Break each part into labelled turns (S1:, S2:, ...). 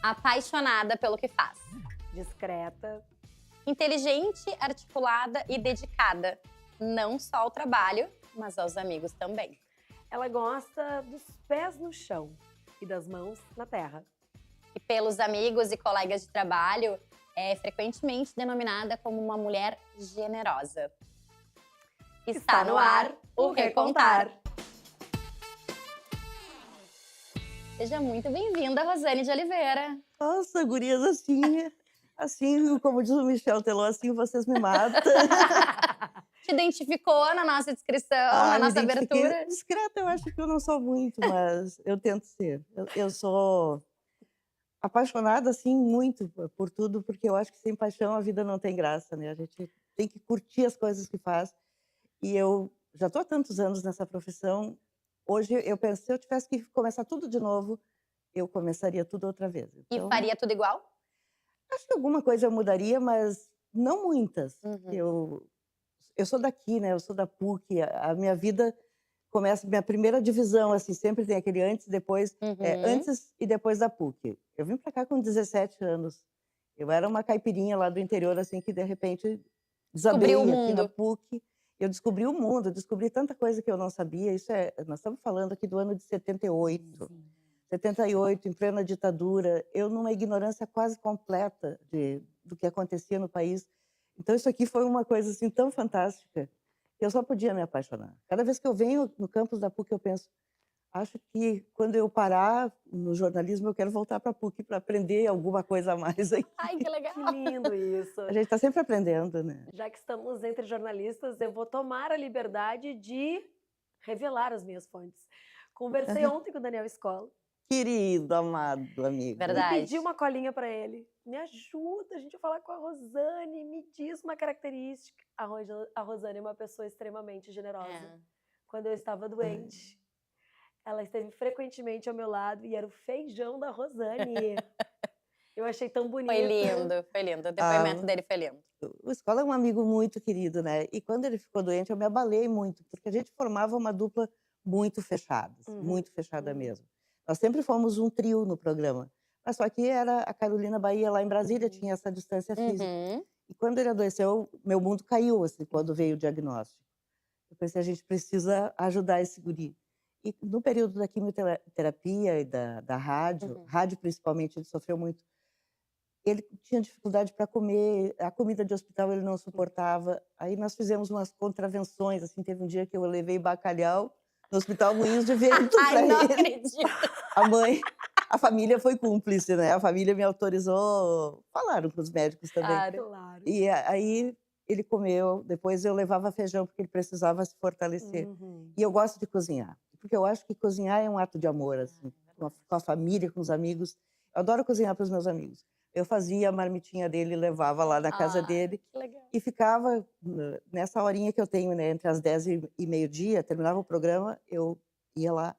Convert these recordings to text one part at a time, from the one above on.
S1: Apaixonada pelo que faz.
S2: Discreta.
S1: Inteligente, articulada e dedicada. Não só ao trabalho, mas aos amigos também.
S2: Ela gosta dos pés no chão e das mãos na terra.
S1: E pelos amigos e colegas de trabalho, é frequentemente denominada como uma mulher generosa. Está no ar o Recontar. Seja muito bem-vinda, Rosane de Oliveira.
S3: Nossa, gurias, assim como diz o Michel Teló, assim vocês me matam.
S1: Te identificou na nossa descrição, na
S3: me
S1: nossa
S3: identifiquei.
S1: abertura?
S3: Discreta, eu acho que eu não sou muito, mas eu tento ser. Eu sou apaixonada, assim, muito por tudo, porque eu acho que sem paixão a vida não tem graça, né? A gente tem que curtir as coisas que faz. E eu já estou há tantos anos nessa profissão. Hoje eu penso, se eu tivesse que começar tudo de novo, eu começaria tudo outra vez.
S1: E
S3: Então,
S1: faria tudo igual?
S3: acho que alguma coisa eu mudaria, mas não muitas. Eu sou daqui, né? Eu sou da PUC. A minha vida começa, minha primeira divisão, assim, sempre tem aquele antes e depois, antes e depois da PUC. Eu vim para cá com 17 anos. Eu era uma caipirinha lá do interior, assim, que de repente desabei
S1: Descobriu o
S3: aqui na
S1: mundo.
S3: PUC. Eu descobri o mundo, descobri tanta coisa que eu não sabia. Nós estamos falando aqui do ano de 78. 78, em plena ditadura, eu numa ignorância quase completa do que acontecia no país. Então isso aqui foi uma coisa assim tão fantástica que eu só podia me apaixonar. Cada vez que eu venho no campus da PUC eu penso, acho que quando eu parar no jornalismo eu quero voltar para a PUC para aprender alguma coisa a mais aqui.
S1: Ai, que legal.
S2: Que lindo isso.
S3: A gente está sempre aprendendo, né?
S2: Já que estamos entre jornalistas, eu vou tomar a liberdade de revelar as minhas fontes. Conversei ontem com o Daniel Escola.
S3: Querido, amado amigo.
S1: Verdade.
S2: E pedi uma colinha para ele. Me ajuda, a gente vai falar com a Rosane, me diz uma característica. A Rosane é uma pessoa extremamente generosa. Quando eu estava doente, ela esteve frequentemente ao meu lado e era o feijão da Rosane. Eu achei tão bonito.
S1: Foi lindo, foi lindo. O depoimento dele foi lindo.
S3: O Escola é um amigo muito querido, né? E quando ele ficou doente, eu me abalei muito, porque a gente formava uma dupla muito fechada, muito fechada mesmo. Nós sempre fomos um trio no programa, mas só que era a Carolina Bahia lá em Brasília, tinha essa distância física. E quando ele adoeceu, meu mundo caiu, assim, quando veio o diagnóstico. Eu pensei, a gente precisa ajudar esse guri. E no período da quimioterapia e da rádio, rádio principalmente, ele sofreu muito. Ele tinha dificuldade para comer, a comida de hospital ele não suportava. Aí nós fizemos umas contravenções, assim, teve um dia que eu levei bacalhau no Hospital Moinhos de Vento para
S1: Ai, não
S3: ele.
S1: acredito.
S3: A família foi cúmplice, né? A família me autorizou, falaram para os médicos também.
S2: Claro.
S3: E aí ele comeu, depois eu levava feijão porque ele precisava se fortalecer. E eu gosto de cozinhar, porque eu acho que cozinhar é um ato de amor, assim, com a família, com os amigos. Eu adoro cozinhar para os meus amigos. Eu fazia a marmitinha dele, levava lá na casa dele
S1: Que legal.
S3: e ficava nessa horinha que eu tenho, né, entre as 10 e meio-dia, terminava o programa, eu ia lá,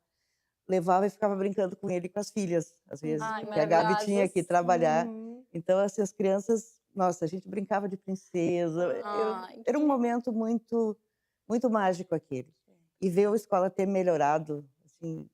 S3: levava e ficava brincando com ele e com as filhas, às vezes,
S1: Ai,
S3: porque a Gabi tinha que trabalhar.
S2: Uhum.
S3: Então, assim, as crianças, nossa, a gente brincava de princesa.
S1: Ai,
S3: Era um momento muito, muito mágico aquele. E ver a escola ter melhorado, assim,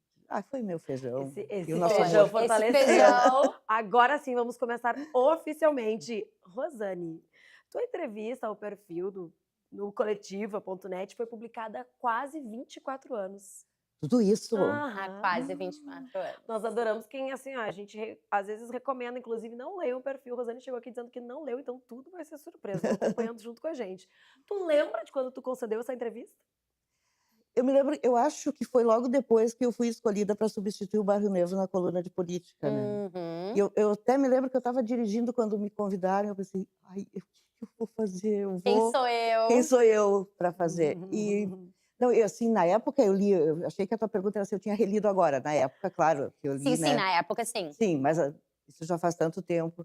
S3: foi meu feijão.
S2: Esse
S3: E o nosso
S2: feijão
S3: amor.
S2: fortaleceu.
S1: Esse feijão.
S2: Agora sim, vamos começar oficialmente. Rosane, tua entrevista ao perfil no coletiva.net foi publicada há quase 24 anos.
S3: Tudo isso.
S1: Há quase 24 anos.
S2: Nós adoramos quem, assim, a gente às vezes recomenda, inclusive, não leiam o perfil. Rosane chegou aqui dizendo que não leu, então tudo vai ser surpresa, vão acompanhando junto com a gente. Tu lembra de quando tu concedeu essa entrevista?
S3: Eu me lembro, eu acho que foi logo depois que eu fui escolhida para substituir o Barrio Negro na coluna de política, né? E eu até me lembro que eu estava dirigindo quando me convidaram, eu pensei, ai, o que eu vou fazer? Quem sou eu para fazer? Não, assim, na época eu li, eu achei que a tua pergunta era se eu tinha relido agora. Na época, claro, que eu li,
S1: Sim,
S3: né?
S1: na época, sim.
S3: Sim, mas isso já faz tanto tempo.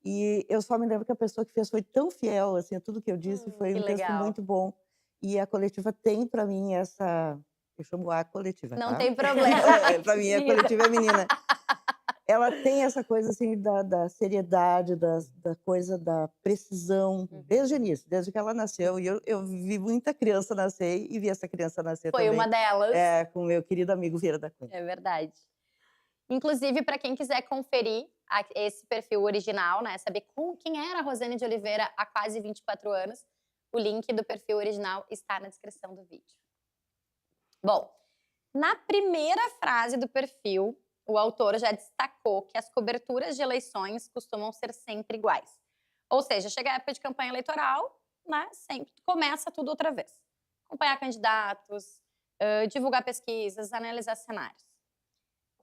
S3: E eu só me lembro que a pessoa que fez foi tão fiel, assim, a tudo que eu disse, foi um texto muito bom. E a coletiva tem para mim essa, eu chamo a coletiva,
S1: Não
S3: tá?
S1: tem problema.
S3: Para mim a coletiva é menina. Ela tem essa coisa assim da seriedade, da coisa da precisão, desde o início, desde que ela nasceu. E eu vi muita criança nascer e vi essa criança nascer
S1: Foi
S3: também.
S1: uma delas.
S3: Com o meu querido amigo Vieira da Cunha.
S1: É verdade. Inclusive, para quem quiser conferir esse perfil original, né? Saber quem era a Rosane de Oliveira há quase 24 anos, o link do perfil original está na descrição do vídeo. Bom, na primeira frase do perfil, o autor já destacou que as coberturas de eleições costumam ser sempre iguais. Ou seja, chega a época de campanha eleitoral, né? Sempre começa tudo outra vez. Acompanhar candidatos, divulgar pesquisas, analisar cenários.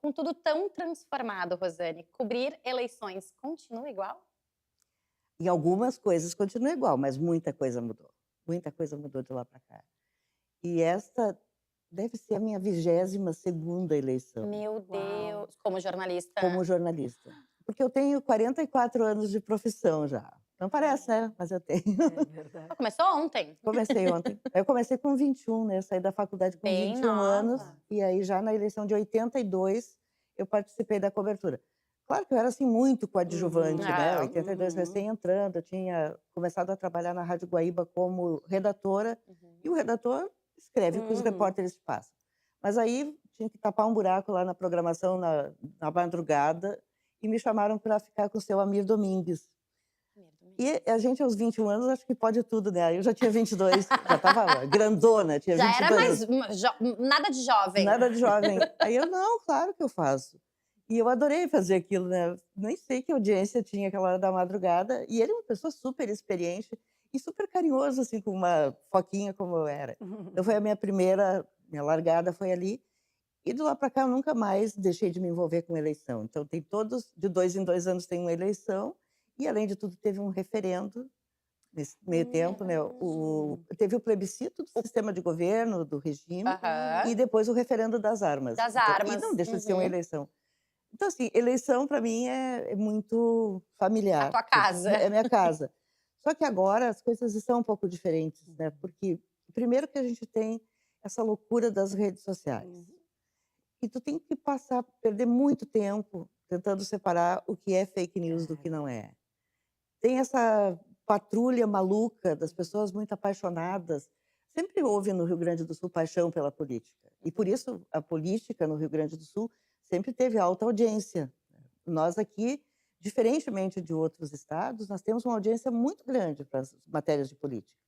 S1: Com tudo tão transformado, Rosane, cobrir eleições continua igual?
S3: E algumas coisas continuam igual, mas muita coisa mudou. Muita coisa mudou de lá para cá. E esta deve ser a minha 22ª eleição.
S1: Meu Deus! Como jornalista.
S3: Como jornalista. Porque eu tenho 44 anos de profissão já. Não parece, né? Mas eu tenho.
S2: É verdade.
S1: Começou ontem.
S3: Comecei ontem. Eu comecei com 21, né? Eu saí da faculdade com
S1: Bem
S3: 21 anos.
S1: nova.
S3: E aí, já na eleição de 82, eu participei da cobertura. Claro que eu era, assim, muito coadjuvante, né? 82, recém entrando. Eu tinha começado a trabalhar na Rádio Guaíba como redatora. E o redator escreve o que os repórteres passam. Mas aí, tinha que tapar um buraco lá na programação, na madrugada. E me chamaram para ficar com o seu Amir Domingues. E a gente, aos 21 anos, acho que pode tudo, né? Aí eu já tinha 22, já estava grandona, tinha 22
S1: Já era mais nada de jovem.
S3: Nada de jovem. Aí eu, não, claro que eu faço. E eu adorei fazer aquilo, né? Nem sei que audiência tinha aquela hora da madrugada. E ele é uma pessoa super experiente e super carinhoso, assim, com uma foquinha como eu era. Então foi a minha largada foi ali. E de lá para cá eu nunca mais deixei de me envolver com eleição. Então tem todos, de 2 em 2 anos tem uma eleição. E, além de tudo, teve um referendo nesse meio tempo, né? Teve o plebiscito do sistema de governo, do regime, e depois o referendo das armas.
S1: Das
S3: Então,
S1: armas.
S3: e não deixa de ser uma eleição. Então, assim, eleição para mim é muito familiar.
S1: A tua casa.
S3: É minha casa. Só que agora as coisas estão um pouco diferentes, né? Porque, primeiro que a gente tem essa loucura das redes sociais. E tu tem que perder muito tempo tentando separar o que é fake news do que não é. Tem essa patrulha maluca das pessoas muito apaixonadas. Sempre houve no Rio Grande do Sul paixão pela política. E por isso a política no Rio Grande do Sul sempre teve alta audiência. Nós aqui, diferentemente de outros estados, nós temos uma audiência muito grande para as matérias de política.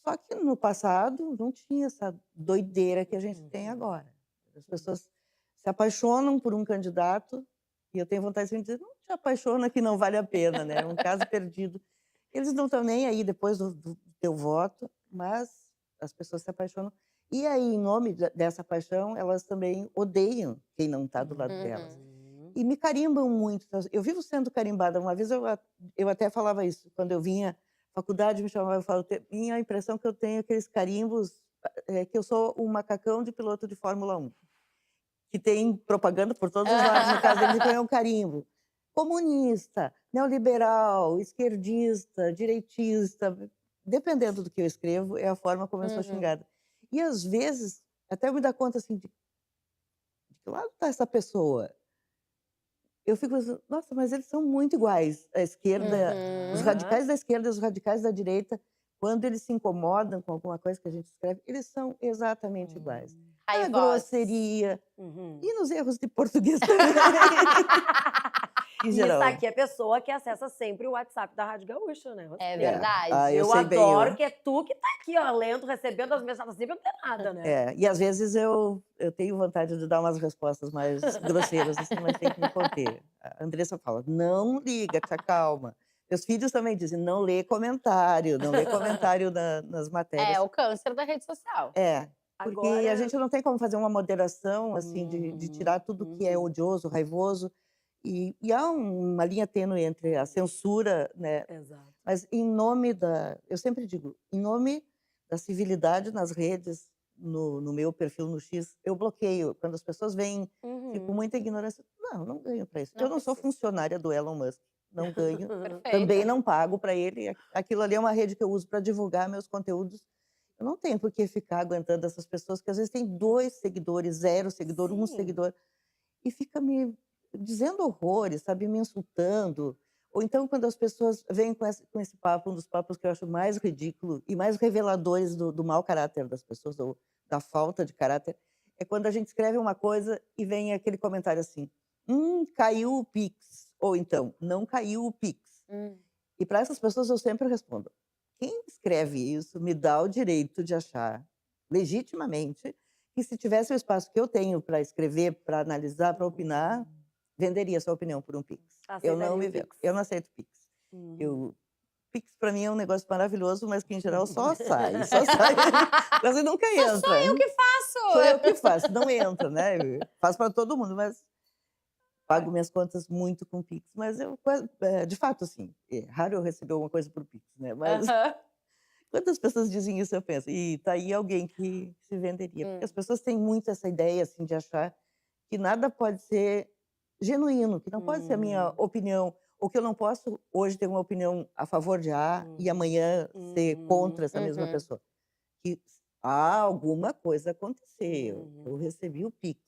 S3: Só que no passado não tinha essa doideira que a gente tem agora. As pessoas se apaixonam por um candidato e eu tenho vontade de dizer, não te apaixona que não vale a pena, né? É um caso perdido. Eles não estão nem aí depois do teu voto, mas as pessoas se apaixonam. E aí, em nome dessa paixão, elas também odeiam quem não está do lado delas. E me carimbam muito. Eu vivo sendo carimbada. Uma vez eu até falava isso. Quando eu vinha à faculdade, me chamava, eu falo, tinha a impressão que eu tenho aqueles carimbos, que eu sou um macacão de piloto de Fórmula 1. Que tem propaganda por todos os lados, no caso deles, ganhou um carimbo. Comunista, neoliberal, esquerdista, direitista, dependendo do que eu escrevo, é a forma como eu sou xingada. E às vezes, até eu me dar conta assim, de que lado está essa pessoa? Eu fico assim, nossa, mas eles são muito iguais. A esquerda, os radicais da esquerda e os radicais da direita, quando eles se incomodam com alguma coisa que a gente escreve, eles são exatamente iguais. A grosseria. E nos erros de português também.
S2: E isso aqui é a pessoa que acessa sempre o WhatsApp da Rádio Gaúcha, né?
S1: É verdade.
S2: Eu adoro que é tu que tá aqui, ó, lendo, recebendo as mensagens, sempre não tem nada, né?
S3: E às vezes eu tenho vontade de dar umas respostas mais grosseiras, assim, mas tem que me conter. A Andressa fala, não liga, te acalma. Meus filhos também dizem, não lê comentário nas matérias.
S1: É o câncer da rede social.
S3: Porque a gente não tem como fazer uma moderação, assim, de tirar tudo que é odioso, raivoso. E há uma linha tênue entre a censura, né?
S2: Exato.
S3: Mas em nome eu sempre digo, em nome da civilidade nas redes, no meu perfil no X, eu bloqueio. Quando as pessoas vêm, fico muita ignorância. Não ganho para isso. Porque eu não sou funcionária do Elon Musk. Não ganho. Também não pago para ele. Aquilo ali é uma rede que eu uso para divulgar meus conteúdos. Eu não tenho por que ficar aguentando essas pessoas que às vezes têm 2 seguidores, 0 seguidor, 1 seguidor. E fica me dizendo horrores, sabe? Me insultando. Ou então, quando as pessoas vêm com esse papo, um dos papos que eu acho mais ridículo e mais reveladores do mau caráter das pessoas, ou da falta de caráter, é quando a gente escreve uma coisa e vem aquele comentário assim, caiu o Pix. ou então, não caiu o Pix. E para essas pessoas eu sempre respondo, quem escreve isso me dá o direito de achar, legitimamente, que se tivesse o espaço que eu tenho para escrever, para analisar, para opinar, venderia sua opinião por um Pix. Eu não
S2: Aceitaria
S3: me
S2: o
S3: vendo,
S2: Pix.
S3: eu não aceito Pix. Pix para mim é um negócio maravilhoso, mas que em geral só sai, quase nunca entra.
S1: Sou eu que faço!
S3: Sou eu que faço, não entra, né? Faço para todo mundo, mas pago minhas contas muito com Pix. Mas eu, de fato, assim, é raro eu receber alguma coisa por Pix, né? Mas quantas pessoas dizem isso, eu penso, e tá aí alguém que se venderia. Porque as pessoas têm muito essa ideia, assim, de achar que nada pode ser genuíno, que não pode ser a minha opinião, ou que eu não posso hoje ter uma opinião a favor de A e amanhã ser contra essa mesma pessoa. Que alguma coisa aconteceu, eu recebi o Pix.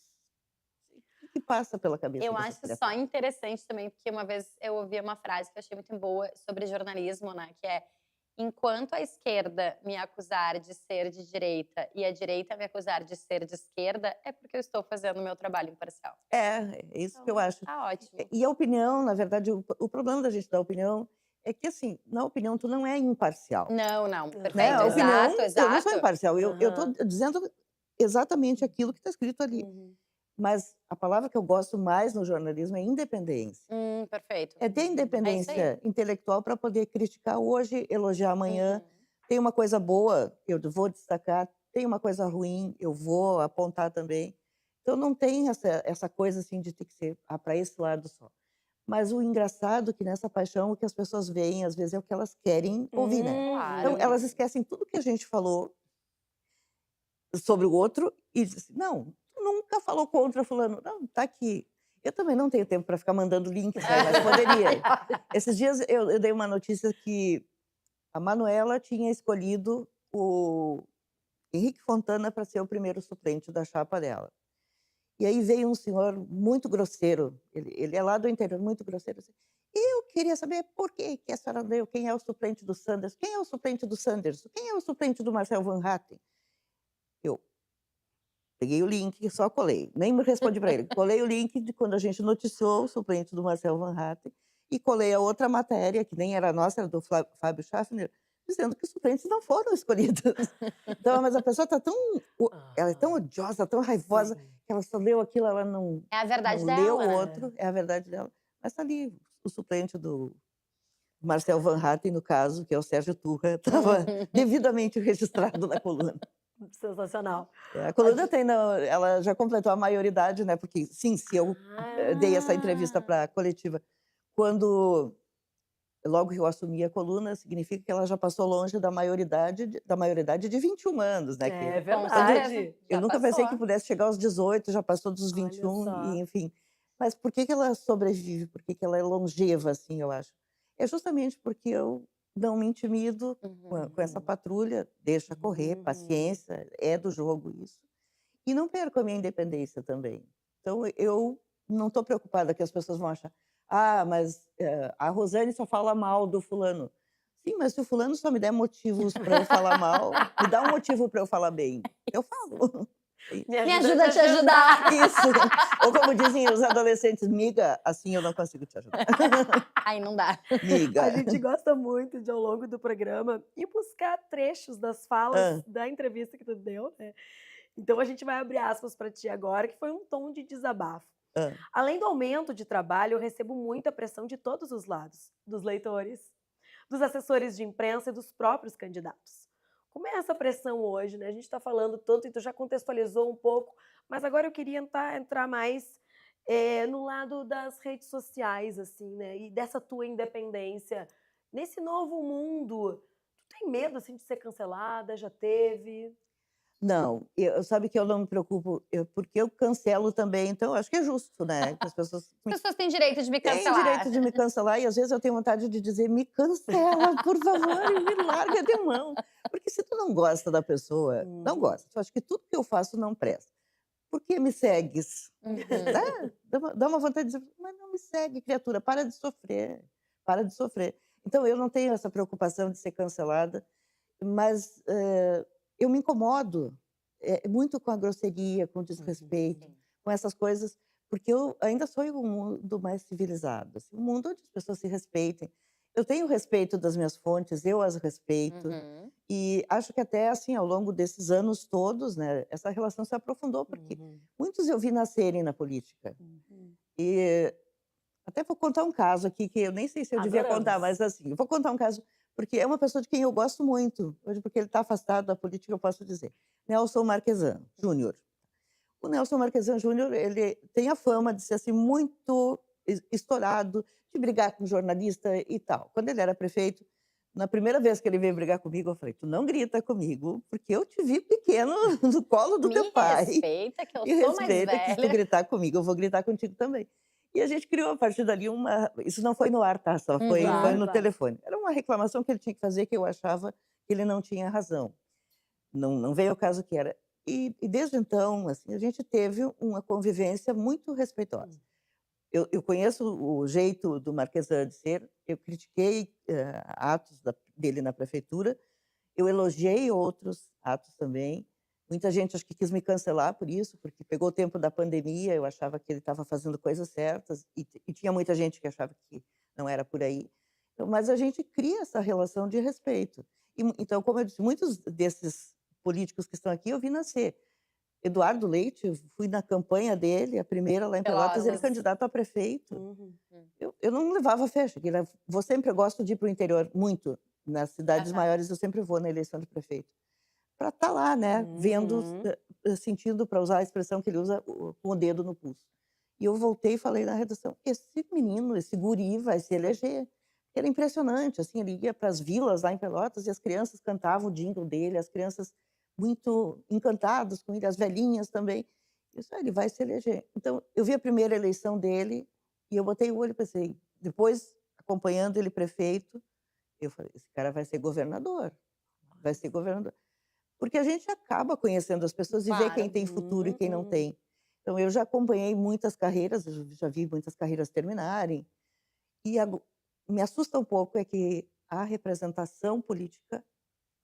S3: O que passa pela cabeça
S1: Eu
S3: dessa
S1: acho
S3: criatura?
S1: só interessante também, porque uma vez eu ouvi uma frase que eu achei muito boa sobre jornalismo, né? Que é, enquanto a esquerda me acusar de ser de direita e a direita me acusar de ser de esquerda, é porque eu estou fazendo o meu trabalho imparcial.
S3: É isso que eu
S1: Então,
S3: acho.
S1: tá ótimo.
S3: E a opinião, na verdade, o problema da gente dar opinião é que, assim, na opinião tu não é imparcial.
S1: Não,
S3: Né?
S1: perfeito,
S3: A opinião,
S1: exato.
S3: eu não sou imparcial, eu tô dizendo exatamente aquilo que está escrito ali. Mas a palavra que eu gosto mais no jornalismo é independência.
S1: Perfeito.
S3: É ter
S1: É isso aí.
S3: independência intelectual para poder criticar hoje, elogiar amanhã. Tem uma coisa boa, eu vou destacar. Tem uma coisa ruim, eu vou apontar também. Então não tem essa coisa assim de ter que ser para esse lado só. Mas o engraçado é que nessa paixão o que as pessoas veem às vezes é o que elas querem ouvir, né?
S1: Claro.
S3: Então elas esquecem tudo que a gente falou sobre o outro e dizem assim, não, tu nunca falou contra fulano. Não, tá aqui. Eu também não tenho tempo para ficar mandando links, né, mas poderia. Esses dias eu dei uma notícia que a Manuela tinha escolhido o Henrique Fontana para ser o primeiro suplente da chapa dela. E aí veio um senhor muito grosseiro, ele é lá do interior, muito grosseiro. Assim, eu queria saber por que a senhora deu, quem é o suplente do Sanders, quem é o suplente do Sanders, quem é o suplente do Marcel Van Hatten. Eu peguei o link, só colei, nem me respondi para ele. Colei o link de quando a gente noticiou o suplente do Marcel Van Hatten e colei a outra matéria, que nem era nossa, era do Fábio Schaffner, dizendo que os suplentes não foram escolhidos. Então, mas a pessoa está tão, ela é tão odiosa, tão raivosa, que ela só leu aquilo, ela não,
S1: É a verdade
S3: não
S1: dela,
S3: leu o
S1: né?
S3: outro, é a verdade dela. Mas está ali, o suplente do Marcel Van Hatten, no caso, que é o Sérgio Turra, estava devidamente registrado na coluna.
S2: Sensacional.
S3: A coluna tem, ela já completou a maioridade, né? Porque, sim, se eu dei essa entrevista para a coletiva, logo que eu assumi a coluna, significa que ela já passou longe da maioridade de 21 anos, né?
S2: É
S1: Com
S2: verdade.
S1: certeza.
S3: Eu
S1: Já
S3: nunca
S1: passou.
S3: pensei que pudesse chegar aos 18, já passou dos
S2: Olha
S3: 21,
S2: só.
S3: e, enfim. Mas por que ela sobrevive? Por que ela é longeva, assim, eu acho? É justamente porque eu não me intimido com essa patrulha, deixa correr, paciência, é do jogo isso. E não perco a minha independência também. Então eu não estou preocupada que as pessoas vão achar, mas a Rosane só fala mal do fulano. Sim, mas se o fulano só me der motivos para eu falar mal, me dá um motivo para eu falar bem. Eu falo.
S1: Me ajuda a te ajudar.
S3: Isso. Ou como dizem os adolescentes, miga, assim eu não consigo te ajudar.
S1: Aí não dá.
S3: Miga.
S2: A gente gosta muito de, ao longo do programa, ir buscar trechos das falas da entrevista que tu deu, né? Então a gente vai abrir aspas para ti agora, que foi um tom de desabafo. Além do aumento de trabalho, eu recebo muita pressão de todos os lados, dos leitores, dos assessores de imprensa e dos próprios candidatos. Como é essa pressão hoje, né? A gente está falando tanto, e tu já contextualizou um pouco, mas agora eu queria entrar mais no lado das redes sociais, assim, né? E dessa tua independência. Nesse novo mundo, tu tem medo, assim, de ser cancelada? Já teve?
S3: Não, sabe que eu não me preocupo, porque eu cancelo também, então eu acho que é justo, né? Que as pessoas
S1: As pessoas têm direito de me
S3: têm
S1: cancelar.
S3: direito de me cancelar e às vezes eu tenho vontade de dizer, me cancela, por favor, e me larga de mão. Porque se tu não gosta da pessoa, não gosta. Eu acho que tudo que eu faço não presta. Por que me segues? Né? Dá uma vontade de dizer, mas não me segue, criatura, para de sofrer, para de sofrer. Então eu não tenho essa preocupação de ser cancelada, mas eu me incomodo muito com a grosseria, com o desrespeito, com essas coisas, porque eu ainda sonho com um mundo mais civilizado, assim, um mundo onde as pessoas se respeitem. Eu tenho respeito das minhas fontes, eu as respeito,
S1: Uhum.
S3: e acho que até, assim, ao longo desses anos todos, né, essa relação se aprofundou, porque
S2: Uhum.
S3: muitos eu vi nascerem na política.
S2: Uhum.
S3: E até vou contar um caso aqui, que eu nem sei se eu devia contar,
S2: Adoramos.
S3: mas, assim, eu vou contar um caso, porque é uma pessoa de quem eu gosto muito, hoje porque ele está afastado da política, eu posso dizer. Nelson Marquesan Júnior. O Nelson Marquesan Júnior, ele tem a fama de ser, assim, muito estourado, de brigar com jornalista e tal. Quando ele era prefeito, na primeira vez que ele veio brigar comigo, eu falei: "Tu não grita comigo, porque eu te vi pequeno no colo do teu
S1: Me
S3: pai,
S1: respeita que eu
S3: me
S1: sou mais
S3: respeita que se tu
S1: velha.
S3: gritar comigo, eu vou gritar contigo também". E a gente criou a partir dali uma, isso não foi no ar, tá, só foi
S2: Claro,
S3: no
S2: claro.
S3: telefone. Era uma reclamação que ele tinha que fazer, que eu achava que ele não tinha razão. Não veio ao caso que era. E desde então, assim, a gente teve uma convivência muito respeitosa.
S2: Hum.
S3: Eu conheço o jeito do Marquesan de ser, eu critiquei, atos dele na prefeitura, eu elogiei outros atos também. Muita gente acho que quis me cancelar por isso, porque pegou o tempo da pandemia, eu achava que ele estava fazendo coisas certas, e tinha muita gente que achava que não era por aí. Então, mas a gente cria essa relação de respeito. Então, como eu disse, muitos desses políticos que estão aqui eu vi nascer. Eduardo Leite, eu fui na campanha dele, a primeira lá em Pelotas, ele
S1: Pelotas.
S3: candidato a prefeito.
S2: Uhum.
S3: Eu não levava fé, cheguei lá, vou sempre, eu gosto de ir para o interior muito, nas cidades
S1: Aham.
S3: maiores eu sempre vou na eleição de prefeito, para estar lá, né, vendo,
S2: Uhum.
S3: sentindo, para usar a expressão que ele usa, com o dedo no pulso. E eu voltei e falei na redação: "Esse menino, esse guri vai se eleger". Era impressionante, assim, ele ia para as vilas lá em Pelotas e as crianças cantavam o jingle dele, as crianças muito encantadas com ele, as velhinhas também. Isso, ele vai se eleger. Então, eu vi a primeira eleição dele e eu botei o olho e pensei, depois, acompanhando ele prefeito, eu falei: "Esse cara vai ser governador, vai ser governador". Porque a gente acaba conhecendo as pessoas e vê quem
S1: Claro.
S3: tem futuro e quem não
S2: Uhum.
S3: tem. Então eu já acompanhei muitas carreiras, eu já vi muitas carreiras terminarem, e me assusta um pouco é que a representação política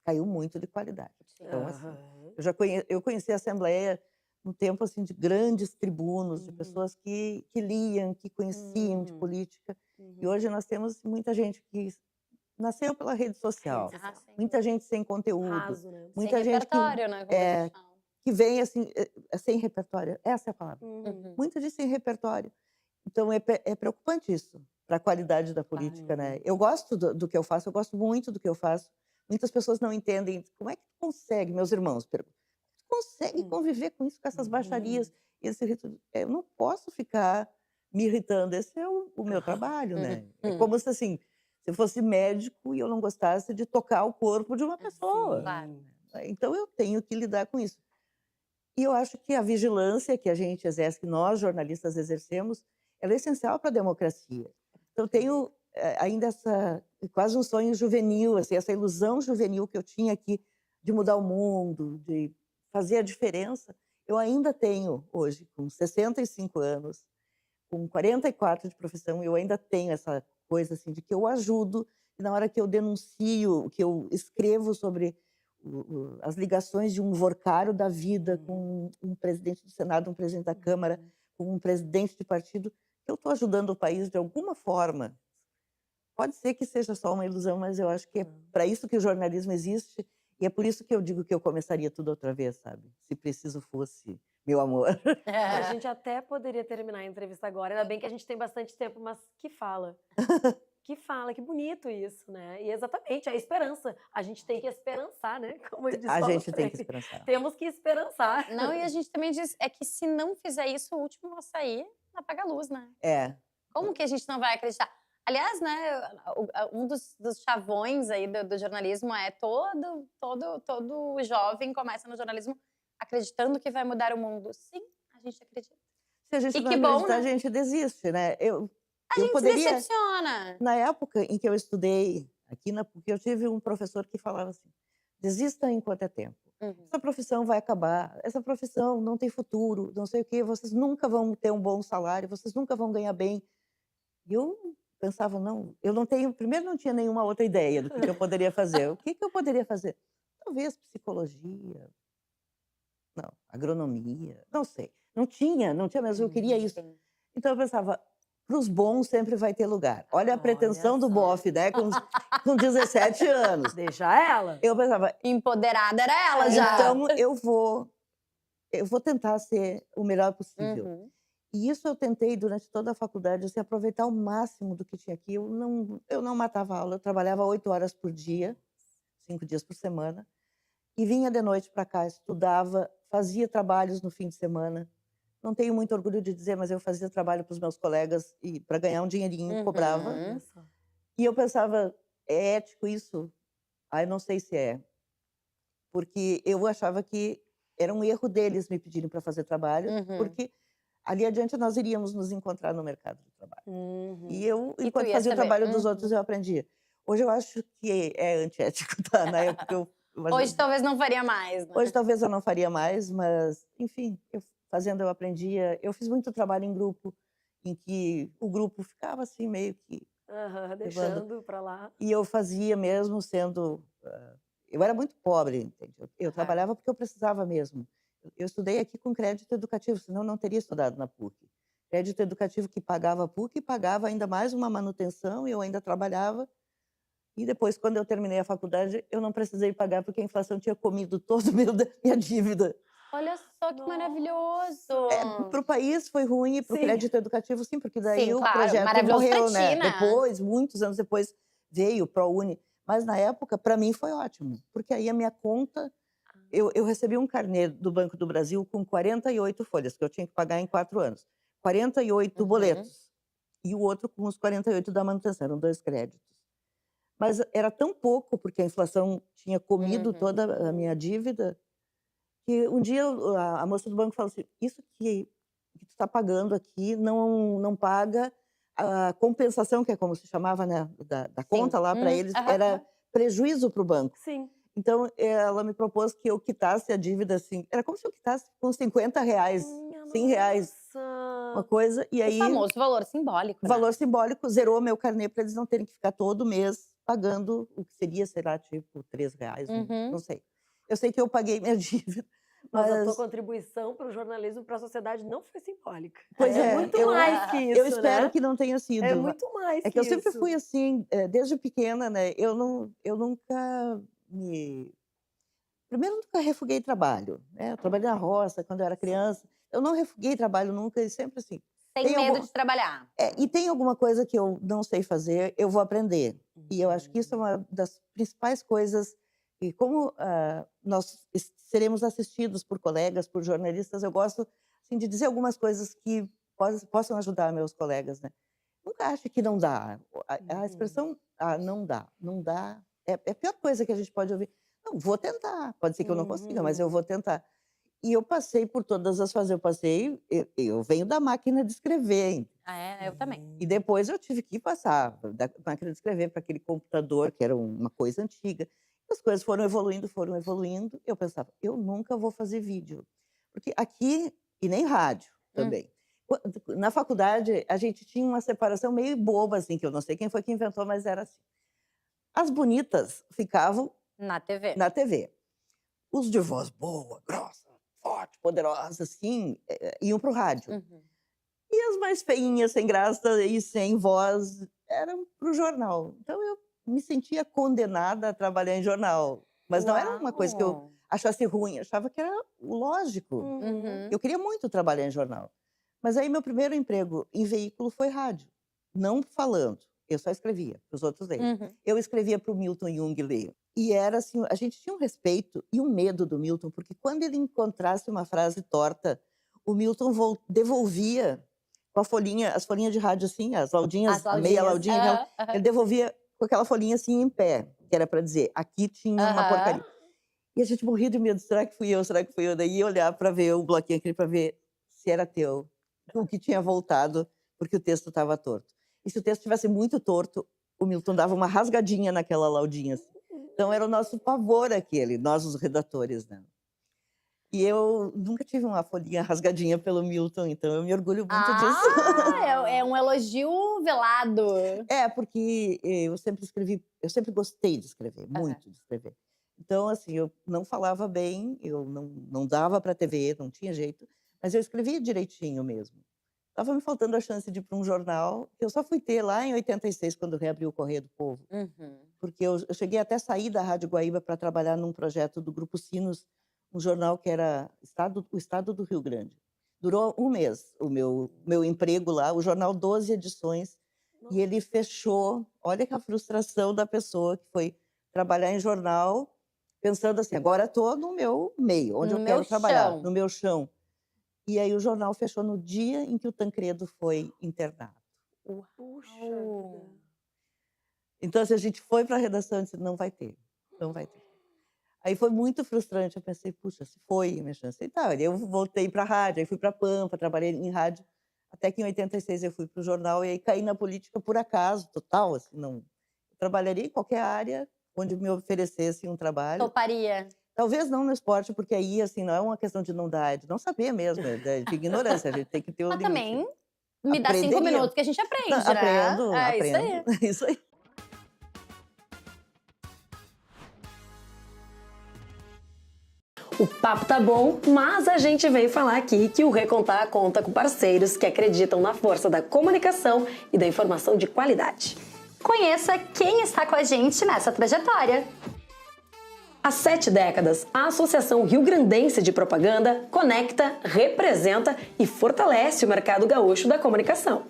S3: caiu muito de qualidade. Então,
S1: Sim.
S3: assim,
S2: Aham.
S3: eu conheci a Assembleia no tempo, assim, de grandes tribunos, de
S2: Uhum.
S3: pessoas que liam, que conheciam de
S2: Uhum.
S3: política, e
S2: Uhum.
S3: hoje nós temos muita gente que nasceu pela rede
S2: Rede
S3: social,
S1: Ah,
S2: social.
S1: sem
S3: muita
S1: dúvida.
S3: gente sem conteúdo,
S2: Raso, né.
S1: Sem
S3: muita gente
S1: repertório, né, como eles
S3: eh,
S1: chamam.
S3: que vem, assim, sem repertório, essa é a palavra.
S2: Uhum.
S1: Uhum.
S3: Muita gente sem repertório. Então é preocupante isso, para a qualidade da
S1: Claro.
S3: política, né.
S2: Uhum.
S3: Eu gosto do que eu faço, eu gosto muito do que eu faço. Muitas pessoas não entendem, como é que tu consegue, meus irmãos perguntam, tu consegue
S2: Hum.
S3: conviver com isso, com essas baixarias,
S2: Uhum.
S3: esse rito, eu não posso ficar me irritando, esse é o meu trabalho, né. É
S1: Uhum.
S3: como se, assim, se eu fosse médico e eu não gostasse de tocar o corpo de uma
S1: Ah,
S3: pessoa.
S1: claro.
S2: Sim.
S3: Então eu tenho que lidar com isso. E eu acho que a vigilância que a gente exerce, que nós jornalistas exercemos, ela é essencial para a democracia. Então eu tenho, ainda essa quase um sonho juvenil, assim, essa ilusão juvenil que eu tinha aqui de mudar o mundo, de fazer a diferença, eu ainda tenho hoje, com 65 anos, com 44 de profissão, eu ainda tenho essa coisa, assim, de que eu ajudo, e na hora que eu denuncio, que eu escrevo sobre as ligações de um workário da vida
S2: Uhum.
S3: com um presidente do Senado, um presidente da Câmara,
S2: Uhum.
S3: com um presidente de partido, eu estou ajudando o país de alguma forma. Pode ser que seja só uma ilusão, mas eu acho que é
S2: Hã.
S3: para isso que o jornalismo existe, e é por isso que eu digo que eu começaria tudo outra vez, sabe, se preciso fosse, meu amor.
S2: A gente até poderia terminar a entrevista agora, ainda bem que a gente tem bastante tempo, mas que fala. Que fala, que bonito isso, né. E exatamente, a esperança. A gente tem que esperançar, né, como diz
S3: A
S2: Paulo
S3: gente tem que
S2: Freire.
S3: esperançar.
S2: Temos que esperançar.
S1: Não, e a gente também diz é que se não fizer isso, o último a sair apaga a luz, né.
S3: É.
S1: Como que a gente não vai acreditar? Aliás, né, um dos chavões aí do jornalismo é todo jovem começa no jornalismo acreditando que vai mudar o mundo. Sim, a gente acredita.
S3: Se a gente
S1: E
S3: não
S1: que bom,
S3: acreditar, a
S1: né.
S3: gente desiste, né.
S1: A
S3: Eu
S1: gente se
S3: poderia,
S1: decepciona.
S3: na época em que eu estudei aqui na PUC, eu tive um professor que falava assim: "Desista enquanto é tempo.
S1: Uhum.
S3: Essa profissão vai acabar, essa profissão não tem futuro, não sei o quê, vocês nunca vão ter um bom salário, vocês nunca vão ganhar bem". E eu pensava: "Não, eu não tenho", primeiro não tinha nenhuma outra ideia do que eu poderia fazer. O que que eu poderia fazer? Talvez psicologia, não, agronomia, não sei. Não tinha mesmo, eu queria isso.
S1: Sim.
S3: Então eu pensava, para os bons sempre vai ter lugar. Olha a pretensão do
S2: só.
S3: bofe, né? Com 17 anos.
S2: Deixa ela.
S3: Eu pensava,
S1: Empoderada era ela já.
S3: então eu vou tentar ser o melhor possível.
S1: Uhum.
S3: E isso eu tentei durante toda a faculdade, assim, aproveitar o máximo do que tinha aqui. Eu não matava aula, eu trabalhava 8 horas por dia, 5 dias por semana, e vinha de noite para cá, estudava, fazia trabalhos no fim de semana. Não tenho muito orgulho de dizer, mas eu fazia trabalho para os meus colegas e para ganhar um dinheirinho, cobrava.
S1: Uhum.
S2: Olha só.
S3: E eu pensava, é ético isso? Ah, eu não sei se é. Porque eu achava que era um erro deles me pedirem para fazer trabalho,
S1: Uhum.
S3: porque ali adiante nós iríamos nos encontrar no mercado de trabalho.
S2: Uhum.
S3: E eu,
S1: E tu
S3: enquanto
S1: ia
S3: fazia o
S1: saber.
S3: trabalho dos
S1: Uhum.
S3: outros, eu aprendia. Hoje eu acho que é antiético, tá? Na época mas
S1: Hoje talvez não faria mais, né?
S3: hoje talvez eu não faria mais, mas, enfim, fazendo eu aprendia. Eu fiz muito trabalho em grupo, em que o grupo ficava assim, meio que
S2: Aham,
S3: levando.
S2: deixando pra lá.
S3: E eu fazia mesmo sendo. Eu era muito pobre, entende? Eu
S1: Aham.
S3: trabalhava porque eu precisava mesmo. Eu estudei aqui com crédito educativo, senão eu não teria estudado na PUC. Crédito educativo que pagava a PUC e pagava ainda mais uma manutenção, e eu ainda trabalhava. E depois, quando eu terminei a faculdade, eu não precisei pagar porque a inflação tinha comido toda a minha dívida.
S1: Olha só que
S2: Nossa.
S1: maravilhoso.
S3: Para o país foi ruim e para o
S2: Sim.
S3: crédito educativo sim, porque daí
S1: Sim,
S3: o
S1: claro,
S3: projeto
S1: maravilhoso pra
S3: morreu,
S1: ti,
S3: né?
S1: né?
S3: Depois, muitos anos depois, veio o ProUni. Mas na época, para mim, foi ótimo, porque aí a minha conta. Eu recebi um carnê do Banco do Brasil com 48 folhas, que eu tinha que pagar em 4 anos. 48
S1: Uhum.
S3: boletos. E o outro com os 48 da manutenção, eram 2 créditos. Mas era tão pouco, porque a inflação tinha comido
S1: Uhum.
S3: toda a minha dívida, que um dia a moça do banco falou assim: "Isso que tu está pagando aqui não paga a compensação", que é como se chamava, né, da conta
S1: Sim.
S3: lá para eles,
S1: Aham,
S3: era
S1: aham.
S3: prejuízo para o banco.
S2: Sim.
S3: Então, ela me propôs que eu quitasse a dívida, assim, era como se eu quitasse com R$50,
S2: Minha
S3: R$100, uma
S2: nossa.
S3: coisa, e
S1: O
S3: aí,
S1: famoso valor simbólico, né?
S3: valor simbólico, zerou meu carnê para eles não terem que ficar todo mês pagando o que seria, sei lá, tipo R$3, não
S1: Uhum.
S3: sei. Eu sei que eu paguei minha dívida,
S2: Mas a tua
S3: mas
S2: contribuição para o jornalismo, para a sociedade não foi simbólica.
S3: pois
S2: É
S3: é,
S2: muito mais que
S3: eu
S2: isso,
S3: espero
S2: né?
S3: que não tenha
S2: É
S3: sido.
S2: muito mais
S3: É
S2: que
S3: que eu sempre
S2: isso.
S3: fui assim, desde pequena, né, eu nunca me primeiro, nunca refuguei trabalho, né, eu trabalhei na roça quando eu era criança, eu não refuguei trabalho nunca e sempre assim,
S1: Sem
S3: tem
S1: medo
S3: algum
S1: de trabalhar.
S3: e tem alguma coisa que eu não sei fazer, eu vou aprender. E eu acho que isso é uma das principais coisas, e como, nós seremos assistidos por colegas, por jornalistas, eu gosto, assim, de dizer algumas coisas que possam ajudar meus colegas, né. Nunca ache que não dá. A expressão, não dá", não dá, é a pior coisa que a gente pode ouvir. Não, vou tentar, pode ser que eu não consiga, mas eu vou tentar. E eu passei por todas as fases, eu venho da máquina de escrever,
S1: Ah, é? Eu também.
S3: e depois eu tive que passar da máquina de escrever para aquele computador, que era uma coisa antiga. As coisas foram evoluindo, eu pensava: "Eu nunca vou fazer vídeo", porque aqui e nem rádio
S1: Hum.
S3: também. Na faculdade, a gente tinha uma separação meio boba, assim, que eu não sei quem foi que inventou, mas era assim. As bonitas ficavam
S1: Na TV.
S3: na TV. Os de voz boa, grossa, forte, poderosa, assim, iam para o rádio.
S1: Uhum.
S3: E as mais feinhas, sem graça e sem voz, eram para o jornal. Então eu me sentia condenada a trabalhar em jornal, mas não era uma coisa que eu
S1: Uau!
S3: achasse ruim, achava que era o lógico.
S1: Uhum.
S3: Eu queria muito trabalhar em jornal. Mas aí meu primeiro emprego em veículo foi rádio, não falando, eu só escrevia para os outros lerem.
S1: Uhum.
S3: Eu escrevia para o Milton Jung ler. E era assim, a gente tinha um respeito e um medo do Milton, porque quando ele encontrasse uma frase torta, o Milton devolvia com a folhinha, as folhinhas de rádio assim, as
S1: As
S3: laudinhas, a meia
S1: laudinhas.
S3: laudinha, aquela,
S1: Aham, aham.
S3: ele devolvia com aquela folhinha assim em pé, que era para dizer, aqui tinha uma
S1: Aham.
S3: porcaria. E a gente morria de medo, será que fui eu, será que fui eu? Daí ia olhar para ver o bloquinho aquele, para ver se era teu, o que tinha voltado, porque o texto estava torto. E se o texto estivesse muito torto, o Milton dava uma rasgadinha naquela laudinha, assim. Então era o nosso pavor aquele, nós os redatores, né. E eu nunca tive uma folhinha rasgadinha pelo Milton, então eu me orgulho muito disso.
S1: Ah, é um elogio velado.
S3: É, porque eu sempre gostei de escrever,
S1: Aham.
S3: muito de escrever. Então, assim, eu não falava bem, eu não dava para TV, não tinha jeito, Mas eu escrevia direitinho mesmo. Estava me faltando a chance de ir para um jornal, que eu só fui ter lá em 86, quando reabriu o Correio do Povo. Porque eu cheguei até a sair da Rádio Guaíba para trabalhar num projeto do Grupo Sinos, um jornal que era o Estado do Rio Grande. Durou um mês o meu emprego lá, o jornal 12 edições, e ele fechou. Olha que a frustração da pessoa que foi trabalhar em jornal, pensando assim, agora estou no meu meio, onde eu quero trabalhar, no meu chão. E aí o jornal fechou no dia em que o Tancredo foi internado.
S2: Puxa vida.
S3: Então, assim, a gente foi para a redação e disse, não vai ter, não vai ter. Aí foi muito frustrante, eu pensei, puxa, se foi a minha chance. E tá, eu voltei para a rádio, aí fui para a Pampa, trabalhei em rádio, até que em 86 eu fui para o jornal, e aí caí na política por acaso, total, assim, não. Eu trabalharia em qualquer área onde me oferecesse um trabalho.
S1: Toparia.
S3: Talvez não no esporte, porque aí, assim, não é uma questão de não dar, de não saber mesmo, de ignorância, a gente tem que ter um
S1: Mas
S3: limite.
S1: também me dá 5 minutos que a gente aprende,
S3: Não,
S1: né?
S3: aprendo,
S1: É
S3: aprendo. Isso aí.
S4: O papo tá bom, mas a gente veio falar aqui que o Recontar conta com parceiros que acreditam na força da comunicação e da informação de qualidade.
S1: Conheça quem está com a gente nessa trajetória.
S4: Há 7 décadas, a Associação Rio Grandense de Propaganda conecta, representa e fortalece o mercado gaúcho da comunicação.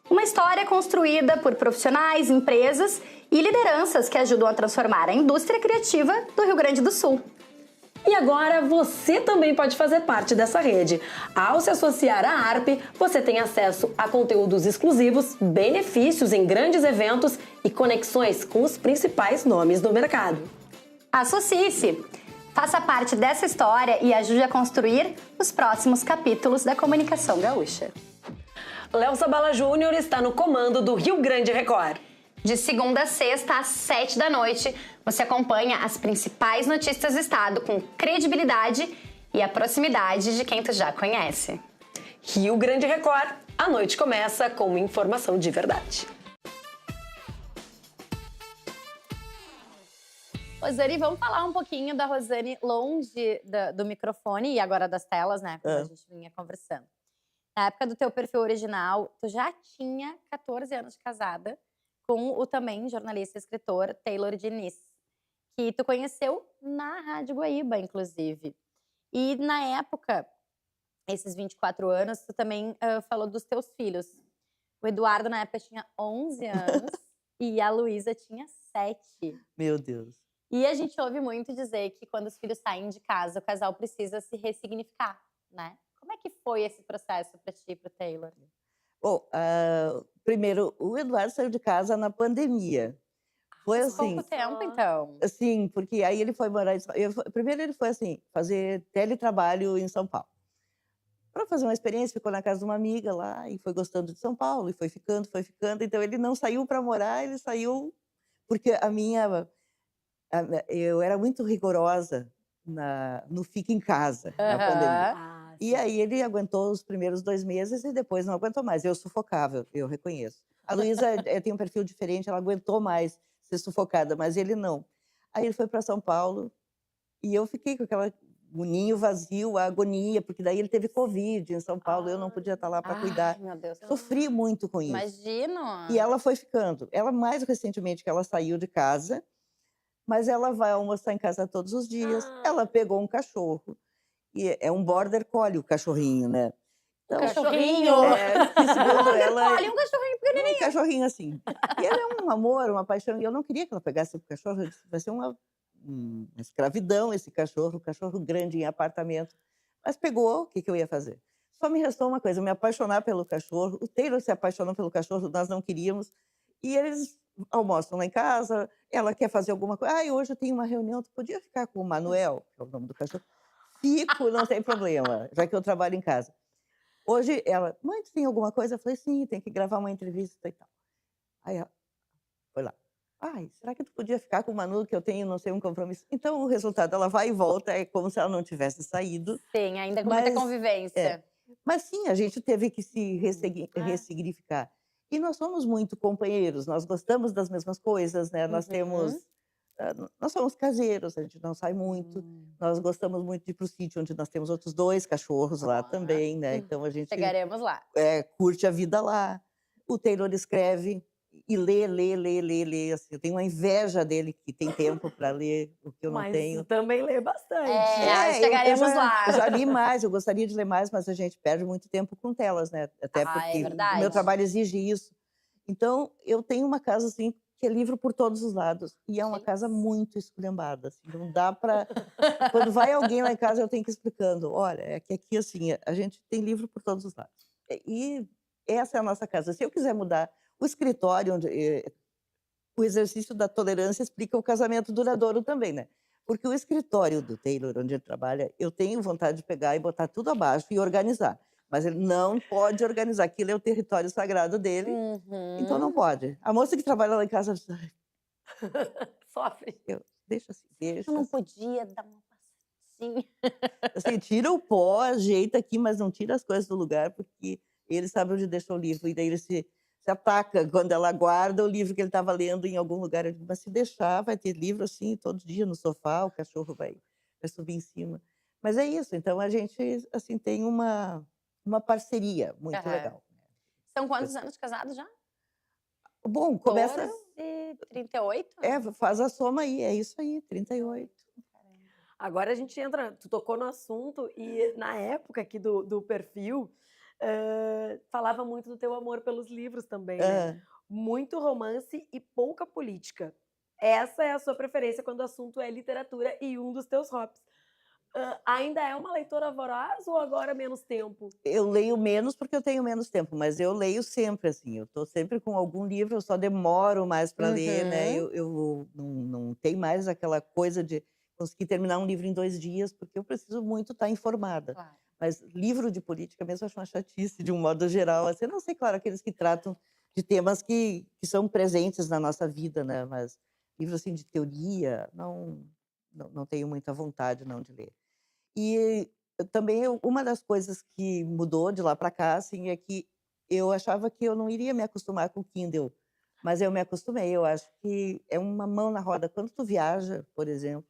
S1: Uma história construída por profissionais, empresas e lideranças que ajudam a transformar a indústria criativa do Rio Grande do Sul.
S4: E agora você também pode fazer parte dessa rede. Ao se associar à ARP, você tem acesso a conteúdos exclusivos, benefícios em grandes eventos e conexões com os principais nomes do mercado.
S1: Associe-se! Faça parte dessa história e ajude a construir os próximos capítulos da comunicação gaúcha.
S4: Léo Sabala Júnior está no comando do Rio Grande Record.
S1: De segunda a sexta, às 7 da noite, você acompanha as principais notícias do estado com credibilidade e a proximidade de quem tu já conhece.
S4: Rio Grande Record, a noite começa com informação de verdade.
S1: Rosane, vamos falar um pouquinho da Rosane longe do microfone e agora das telas, né? Como a gente vinha conversando. Na época do teu perfil original, tu já tinha 14 anos de casada com o também jornalista e escritor Taylor Diniz, que tu conheceu na Rádio Guaíba, inclusive. E na época, esses 24 anos, tu também falou dos teus filhos. O Eduardo, na época, tinha 11 anos e a Luísa tinha 7.
S3: Meu Deus.
S1: E a gente ouve muito dizer que quando os filhos saem de casa, o casal precisa se ressignificar, né? Como é que foi esse processo para ti e para o Taylor?
S3: Bom, primeiro, o Eduardo saiu de casa na pandemia. Foi
S1: Faz
S3: assim.
S1: pouco tempo, então.
S3: Sim, porque aí ele foi morar primeiro ele foi assim, fazer teletrabalho em São Paulo. Para fazer uma experiência, ficou na casa de uma amiga lá e foi gostando de São Paulo e foi ficando. Então ele não saiu para morar, ele saiu porque eu era muito rigorosa no fica em casa, na pandemia. E aí ele aguentou os primeiros 2 meses e depois não aguentou mais. Eu sufocava, eu reconheço. A Luísa tem um perfil diferente, ela aguentou mais ser sufocada, mas ele não. Aí ele foi para São Paulo e eu fiquei com o ninho vazio, a agonia, porque daí ele teve Covid em São Paulo, eu não podia estar lá para cuidar.
S1: Meu Deus.
S3: Sofri muito com isso.
S1: Imagino.
S3: E ela foi ficando. Ela, mais recentemente, que ela saiu de casa, mas ela vai almoçar em casa todos os dias. Ela pegou um cachorro. E é um border collie o cachorrinho, né?
S1: Então, cachorrinho!
S3: Segundo ela,
S1: um cachorrinho pequenininho.
S3: Um cachorrinho assim. E ele é um amor, uma paixão. E eu não queria que ela pegasse o cachorro. Eu disse, vai ser uma escravidão esse cachorro, grande em apartamento. Mas pegou, o que eu ia fazer? Só me restou uma coisa, me apaixonar pelo cachorro. O Taylor se apaixonou pelo cachorro, nós não queríamos. E eles almoçam lá em casa, ela quer fazer alguma coisa. Hoje eu tenho uma reunião, tu podia ficar com o Manuel, que é o nome do cachorro? Fico, não tem problema, já que eu trabalho em casa. Hoje ela, mãe, tu tem alguma coisa? Eu falei, sim, tem que gravar uma entrevista e tal. Aí ela foi lá. Será que tu podia ficar com o Manu, que eu tenho, não sei, um compromisso? Então, o resultado, ela vai e volta, é como se ela não tivesse saído.
S1: Sim, ainda com muita convivência.
S3: Mas sim, a gente teve que se ressignificar. E nós somos muito companheiros, nós gostamos das mesmas coisas, né? Nós temos nós somos caseiros, a gente não sai muito. Nós gostamos muito de ir para o sítio, onde nós temos outros 2 cachorros lá também, né? Então a gente
S1: Chegaremos lá.
S3: curte a vida lá. O Taylor escreve e lê, assim. Eu tenho uma inveja dele, que tem tempo para ler o que eu não
S2: Mas
S3: tenho.
S2: também lê bastante.
S1: Chegaremos lá.
S3: Eu já li mais, eu gostaria de ler mais, mas a gente perde muito tempo com telas, né? Até
S1: É
S3: porque o meu
S1: verdade.
S3: trabalho exige isso. Então, eu tenho uma casa, assim, que é livro por todos os lados. E é uma casa muito esculhambada, assim, não dá para... Quando vai alguém lá em casa, eu tenho que ir explicando. Olha, é que aqui, assim, a gente tem livro por todos os lados. E essa é a nossa casa. Se eu quiser mudar o escritório, o exercício da tolerância explica o casamento duradouro também, né? Porque o escritório do Taylor, onde ele trabalha, eu tenho vontade de pegar e botar tudo abaixo e organizar. Mas ele não pode organizar. Aquilo é o território sagrado dele, então não pode. A moça que trabalha lá em casa diz, "Ai,
S2: Sofre.
S3: deixa assim, deixa
S1: Eu não
S3: assim."
S1: podia dar uma passadinha.
S3: Assim, tira o pó, ajeita aqui, mas não tira as coisas do lugar, porque ele sabe onde deixou o livro. E daí ele se ataca quando ela guarda o livro que ele estava lendo em algum lugar. Eu digo, mas se deixar, vai ter livro assim, todo dia no sofá, o cachorro vai subir em cima. Mas é isso, então a gente assim, tem uma parceria muito
S1: Aham.
S3: legal.
S1: São quantos anos de casado já?
S3: Bom, começa...
S1: 14, 38?
S3: faz a soma aí, é isso aí, 38.
S2: Agora a gente entra, tu tocou no assunto e na época aqui do perfil, falava muito do teu amor pelos livros também, né?
S3: Ah,
S2: Muito romance e pouca política. Essa é a sua preferência quando o assunto é literatura e um dos teus hobbies. Ainda é uma leitora voraz ou agora menos tempo?
S3: eu leio menos porque eu tenho menos tempo, mas eu leio sempre, assim, eu estou sempre com algum livro, eu só demoro mais para ler, né? Eu não tenho mais aquela coisa de conseguir terminar um livro em 2 dias, porque eu preciso muito estar informada.
S1: Claro.
S3: Mas livro de política mesmo eu acho uma chatice, de um modo geral. Assim, eu não sei, claro, aqueles que tratam de temas que são presentes na nossa vida, né? Mas livro assim de teoria, não tenho muita vontade não de ler. E uma das coisas que mudou de lá para cá, assim, é que eu achava que eu não iria me acostumar com o Kindle, mas eu me acostumei. Eu acho que é uma mão na roda. Quando tu viaja, por exemplo,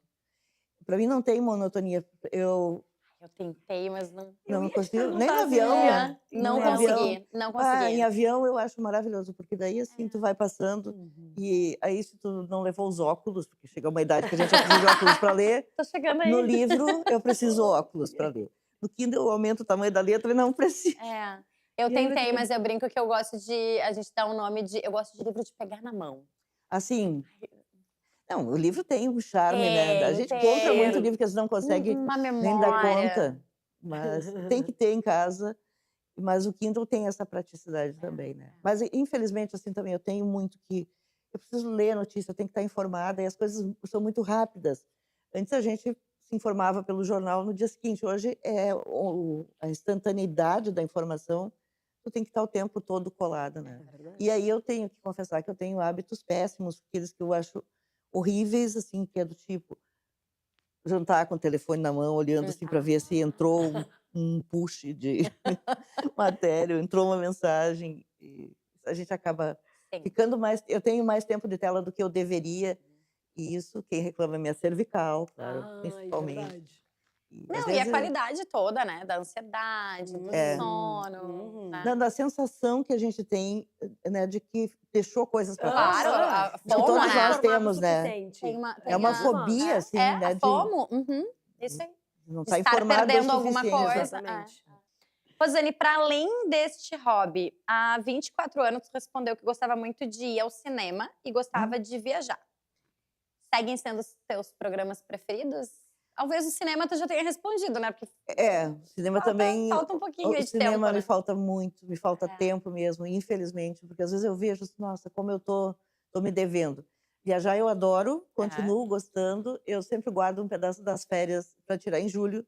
S3: para mim não tem monotonia. Eu
S1: Eu tentei, mas não.
S3: não
S2: ia te
S3: consigo, nem no
S2: perguntar se
S3: avião.
S2: ia.
S1: Não
S3: No avião.
S1: consegui, não
S3: Em
S1: consegui.
S3: avião eu acho maravilhoso, porque daí assim tu vai passando e aí se tu não levou os óculos, porque chega uma idade que a gente já precisa de óculos para ler,
S1: Tô chegando
S3: no
S1: aí.
S3: livro eu preciso óculos para ler. No Kindle eu aumento o tamanho da letra e não preciso.
S1: Eu
S3: E aí eu
S1: tentei,
S3: digo-
S1: mas eu brinco que eu gosto de. A gente dá um nome de. Eu gosto de livro de pegar na mão.
S3: Assim, não, o livro tem um charme, né? A gente
S1: Tem.
S3: compra muito livro que a gente não consegue
S1: Uma
S3: nem dar
S1: memória.
S3: conta, mas tem que ter em casa. Mas o Kindle tem essa praticidade também, né? Mas infelizmente assim também eu tenho muito que eu preciso ler a notícia, eu tenho que estar informada e as coisas são muito rápidas. Antes a gente se informava pelo jornal no dia seguinte. Hoje é a instantaneidade da informação, tu tem que estar o tempo todo colada, né? E aí eu tenho que confessar que eu tenho hábitos péssimos, aqueles que eu acho horríveis, assim, que é do tipo jantar com o telefone na mão, olhando assim para ver se entrou um push de matéria, entrou uma mensagem. E a gente acaba
S1: Sim.
S3: ficando mais. Eu tenho mais tempo de tela do que eu deveria. E isso, quem reclama é minha cervical, claro, principalmente.
S2: Verdade.
S3: Às
S1: Não, e a
S3: vezes,
S1: qualidade toda, né? Da ansiedade, do sono. Né?
S3: da sensação que a gente tem, né, de que deixou coisas para
S1: Claro,
S3: trás.
S1: a
S3: Que
S1: FOMO,
S3: todos
S1: né?
S3: nós temos, né?
S1: Tem
S3: É uma
S1: a-
S3: fobia, assim,
S1: É,
S3: né?
S1: a
S3: De
S1: FOMO. Isso aí.
S3: não
S1: De
S3: estar
S1: estar
S3: informado o
S1: perdendo alguma
S3: suficiente.
S1: coisa.
S2: Exatamente.
S1: Rosane, para além deste hobby, há 24 anos tu respondeu que gostava muito de ir ao cinema e gostava de viajar. Seguem sendo os teus programas preferidos? Talvez o cinema tu já tenha respondido, né? Porque
S3: O cinema também.
S1: falta um pouquinho aí
S3: O
S1: de
S3: cinema
S1: tempo,
S3: me
S1: né?
S3: falta muito, me falta tempo mesmo, infelizmente, porque às vezes eu vejo, nossa, como eu tô me devendo. Viajar eu adoro, continuo gostando. Eu sempre guardo um pedaço das férias para tirar em julho,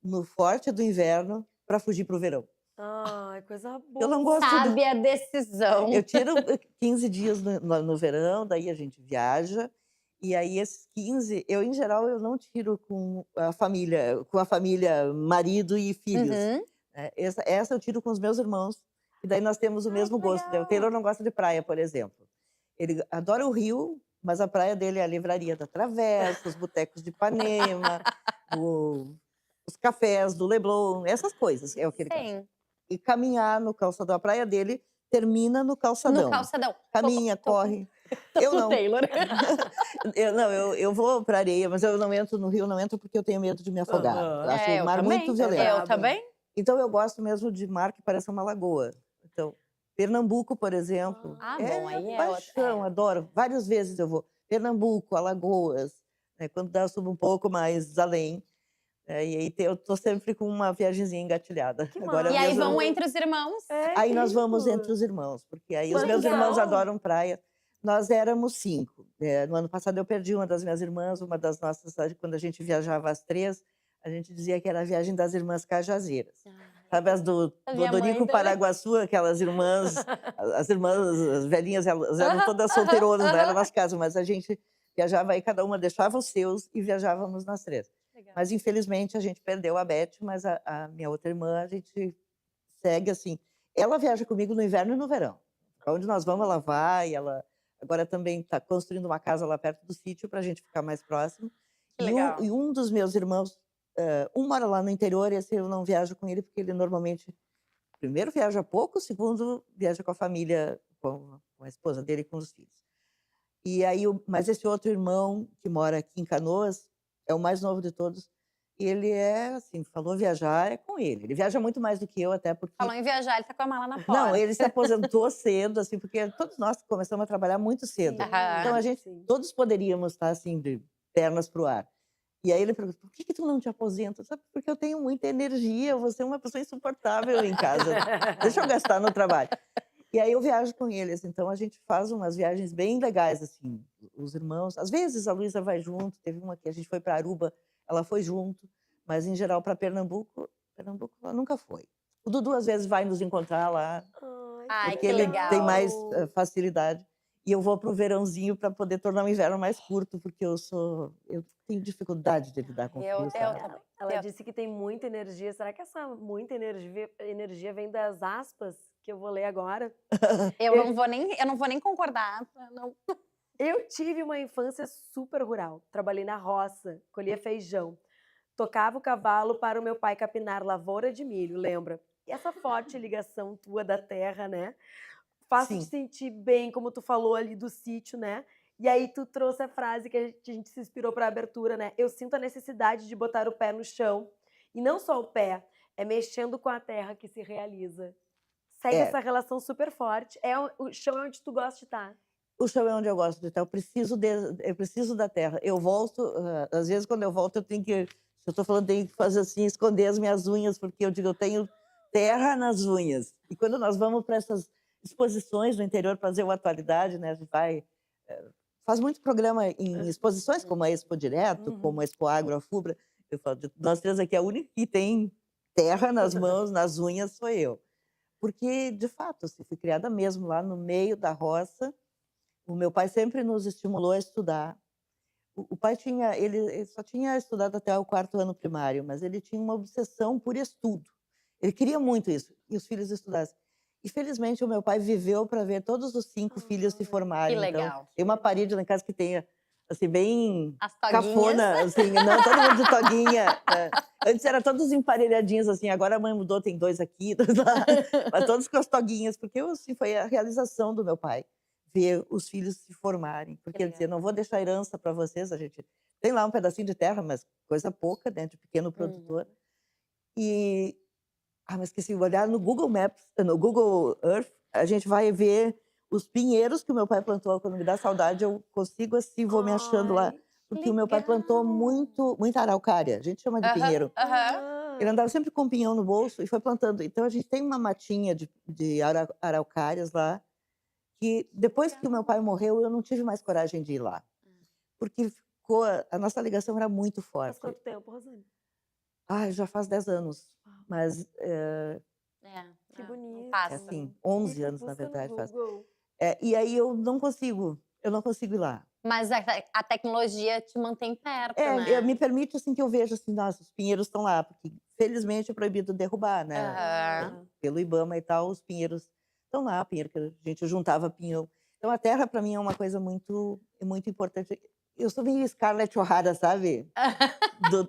S3: no forte do inverno, para fugir para o verão.
S2: Ai, coisa boa.
S3: Eu não gosto
S1: Sabe a decisão.
S3: Eu tiro 15 dias no verão, daí a gente viaja. E aí esses 15, eu em geral eu não tiro com a família, marido e filhos.
S1: Uhum.
S3: Essa eu tiro com os meus irmãos, e daí nós temos o mesmo
S1: que
S3: gosto. O
S1: legal.
S3: Taylor não gosta de praia, por exemplo. Ele adora o Rio, Mas a praia dele é a Livraria da Travessa, os botecos de Ipanema, os cafés do Leblon, essas coisas é o que ele gosta.
S1: Sim.
S3: E caminhar no calçadão. A praia dele termina no
S1: No
S3: calçadão.
S1: calçadão.
S3: Caminha, corre. Eu
S4: O
S3: não.
S4: Taylor.
S3: Eu vou pra areia, mas eu não entro no rio, não entro porque eu tenho medo de me afogar. Eu acho o
S1: eu
S3: mar
S1: também.
S3: muito violento.
S1: Eu também.
S3: Então eu gosto mesmo de mar que parece uma lagoa. Então, Pernambuco, por exemplo,
S1: Ah,
S3: é
S1: bom, aí é
S3: paixão, adoro. Várias vezes eu vou. Pernambuco, Alagoas, né, quando dá, eu subo um pouco mais além. E aí eu tô sempre com uma viagenzinha engatilhada.
S2: Que
S3: Agora
S1: E aí
S3: mesmo,
S1: vão entre os irmãos.
S3: aí nós vamos entre os irmãos, porque aí os
S2: Quantos
S3: meus irmãos
S2: são?
S3: adoram praia. Nós éramos 5. No ano passado eu perdi uma das minhas irmãs, uma das nossas, quando a gente viajava às 3, a gente dizia que era a viagem das irmãs Cajazeiras. Sabe as do
S1: A minha mãe
S3: Odorico
S1: também.
S3: Paraguaçu, aquelas irmãs, as irmãs as velhinhas, elas eram todas solteironas, não era nas casas, mas a gente viajava aí, cada uma deixava os seus e viajávamos nas 3.
S1: Legal.
S3: Mas infelizmente a gente perdeu a Beth, mas a minha outra irmã, a gente segue assim. Ela viaja comigo no inverno e no verão. Pra onde nós vamos, ela vai, ela agora também está construindo uma casa lá perto do sítio para a gente ficar mais próximo.
S1: Que
S3: E
S1: legal.
S3: um dos meus irmãos, um mora lá no interior, e esse eu não viajo com ele, porque ele normalmente, primeiro, viaja pouco, segundo, viaja com a família, com a esposa dele e com os filhos. E aí, mas esse outro irmão, que mora aqui em Canoas, é o mais novo de todos, e ele é, assim, falou viajar, é com ele. Ele viaja muito mais do que eu, até porque...
S1: Falou em viajar, ele tá com a mala na porta.
S3: Não, ele se aposentou cedo, assim, porque todos nós começamos a trabalhar muito cedo.
S1: Aham.
S3: Então, a gente, todos poderíamos estar, assim, de pernas pro ar. E aí ele perguntou, por que tu não te aposenta? Sabe, porque eu tenho muita energia, eu vou ser uma pessoa insuportável em casa. Deixa eu gastar no trabalho. E aí eu viajo com eles, então a gente faz umas viagens bem legais, assim, os irmãos. Às vezes a Luísa vai junto, teve uma que a gente foi para Aruba, ela foi junto, mas em geral para Pernambuco ela nunca foi. O Dudu às vezes vai nos encontrar lá,
S1: Ai,
S3: porque
S1: que
S3: ele
S1: legal.
S3: tem mais facilidade. E eu vou pro verãozinho para poder tornar o inverno mais curto, porque eu tenho dificuldade de lidar com frio, sabe?
S1: também.
S2: Ela disse que tem muita energia. Será que essa muita energia vem das aspas que eu vou ler agora?
S1: Eu não vou nem concordar. Não.
S2: Eu tive uma infância super rural. Trabalhei na roça, colhia feijão. Tocava o cavalo para o meu pai capinar lavoura de milho, lembra? E essa forte ligação tua da terra, né? Faz te sentir bem, como tu falou ali do sítio, né? E aí tu trouxe a frase que a gente se inspirou para a abertura, né? Eu sinto a necessidade de botar o pé no chão. E não só o pé, é mexendo com a terra que se realiza. Segue essa relação super forte. O chão é onde tu gosta de estar.
S3: O chão é onde eu gosto de estar. Eu preciso da terra. Eu volto, às vezes quando eu volto eu tenho que, se eu estou falando, tenho que fazer assim, esconder as minhas unhas, porque eu digo, eu tenho terra nas unhas. E quando nós vamos para essas exposições no interior fazer o Atualidade, né? A gente faz muito programa em exposições, como a Expo Direto, como a Expo Agro, a Fubra. Eu falo, nós 3 aqui, a única que tem terra nas mãos, nas unhas, sou eu. Porque, de fato, assim, fui criada mesmo lá no meio da roça. O meu pai sempre nos estimulou a estudar. O pai ele só tinha estudado até o 4º ano primário, mas ele tinha uma obsessão por estudo. Ele queria muito isso, e os filhos estudassem. E felizmente o meu pai viveu para ver todos os 5 filhos se formarem.
S1: Que legal.
S3: Então, tem uma parede lá em casa que tem, assim, bem
S1: As toguinhas.
S3: cafona, assim, não, todo mundo de toguinha. Antes era todos emparelhadinhos, assim, agora a mãe mudou, tem 2 aqui, 2 lá, mas todos com as toguinhas, porque assim, foi a realização do meu pai, ver os filhos se formarem. Porque ele dizia, não vou deixar herança para vocês, a gente tem lá um pedacinho de terra, mas coisa pouca, né, de pequeno produtor. Mas esqueci, olhar no Google Maps, no Google Earth, a gente vai ver os pinheiros que o meu pai plantou. Quando me dá saudade, eu consigo assim, vou me achando lá. Porque o meu pai plantou muita araucária, a gente chama de pinheiro. Ele andava sempre com um pinhão no bolso e foi plantando. Então a gente tem uma matinha de araucárias lá, que depois que o meu pai morreu, eu não tive mais coragem de ir lá. Porque a nossa ligação era muito forte.
S2: Faz quanto tempo, Rosane?
S3: Já faz 10 anos. Mas
S2: que bonito.
S1: Passa.
S3: Assim, 11 anos, na
S2: Busca no
S3: verdade. Faz.
S2: Google.
S3: E aí eu não consigo ir lá.
S1: Mas a tecnologia te mantém perto, né?
S3: Me permite, assim, que eu veja, assim, nossa, os pinheiros estão lá, porque felizmente é proibido derrubar, né? Pelo IBAMA e tal, os pinheiros estão lá, pinheiro que a gente juntava pinhão. Então a terra, para mim, é uma coisa muito muito importante. Eu sou meio Scarlett O'Hara, sabe? Do,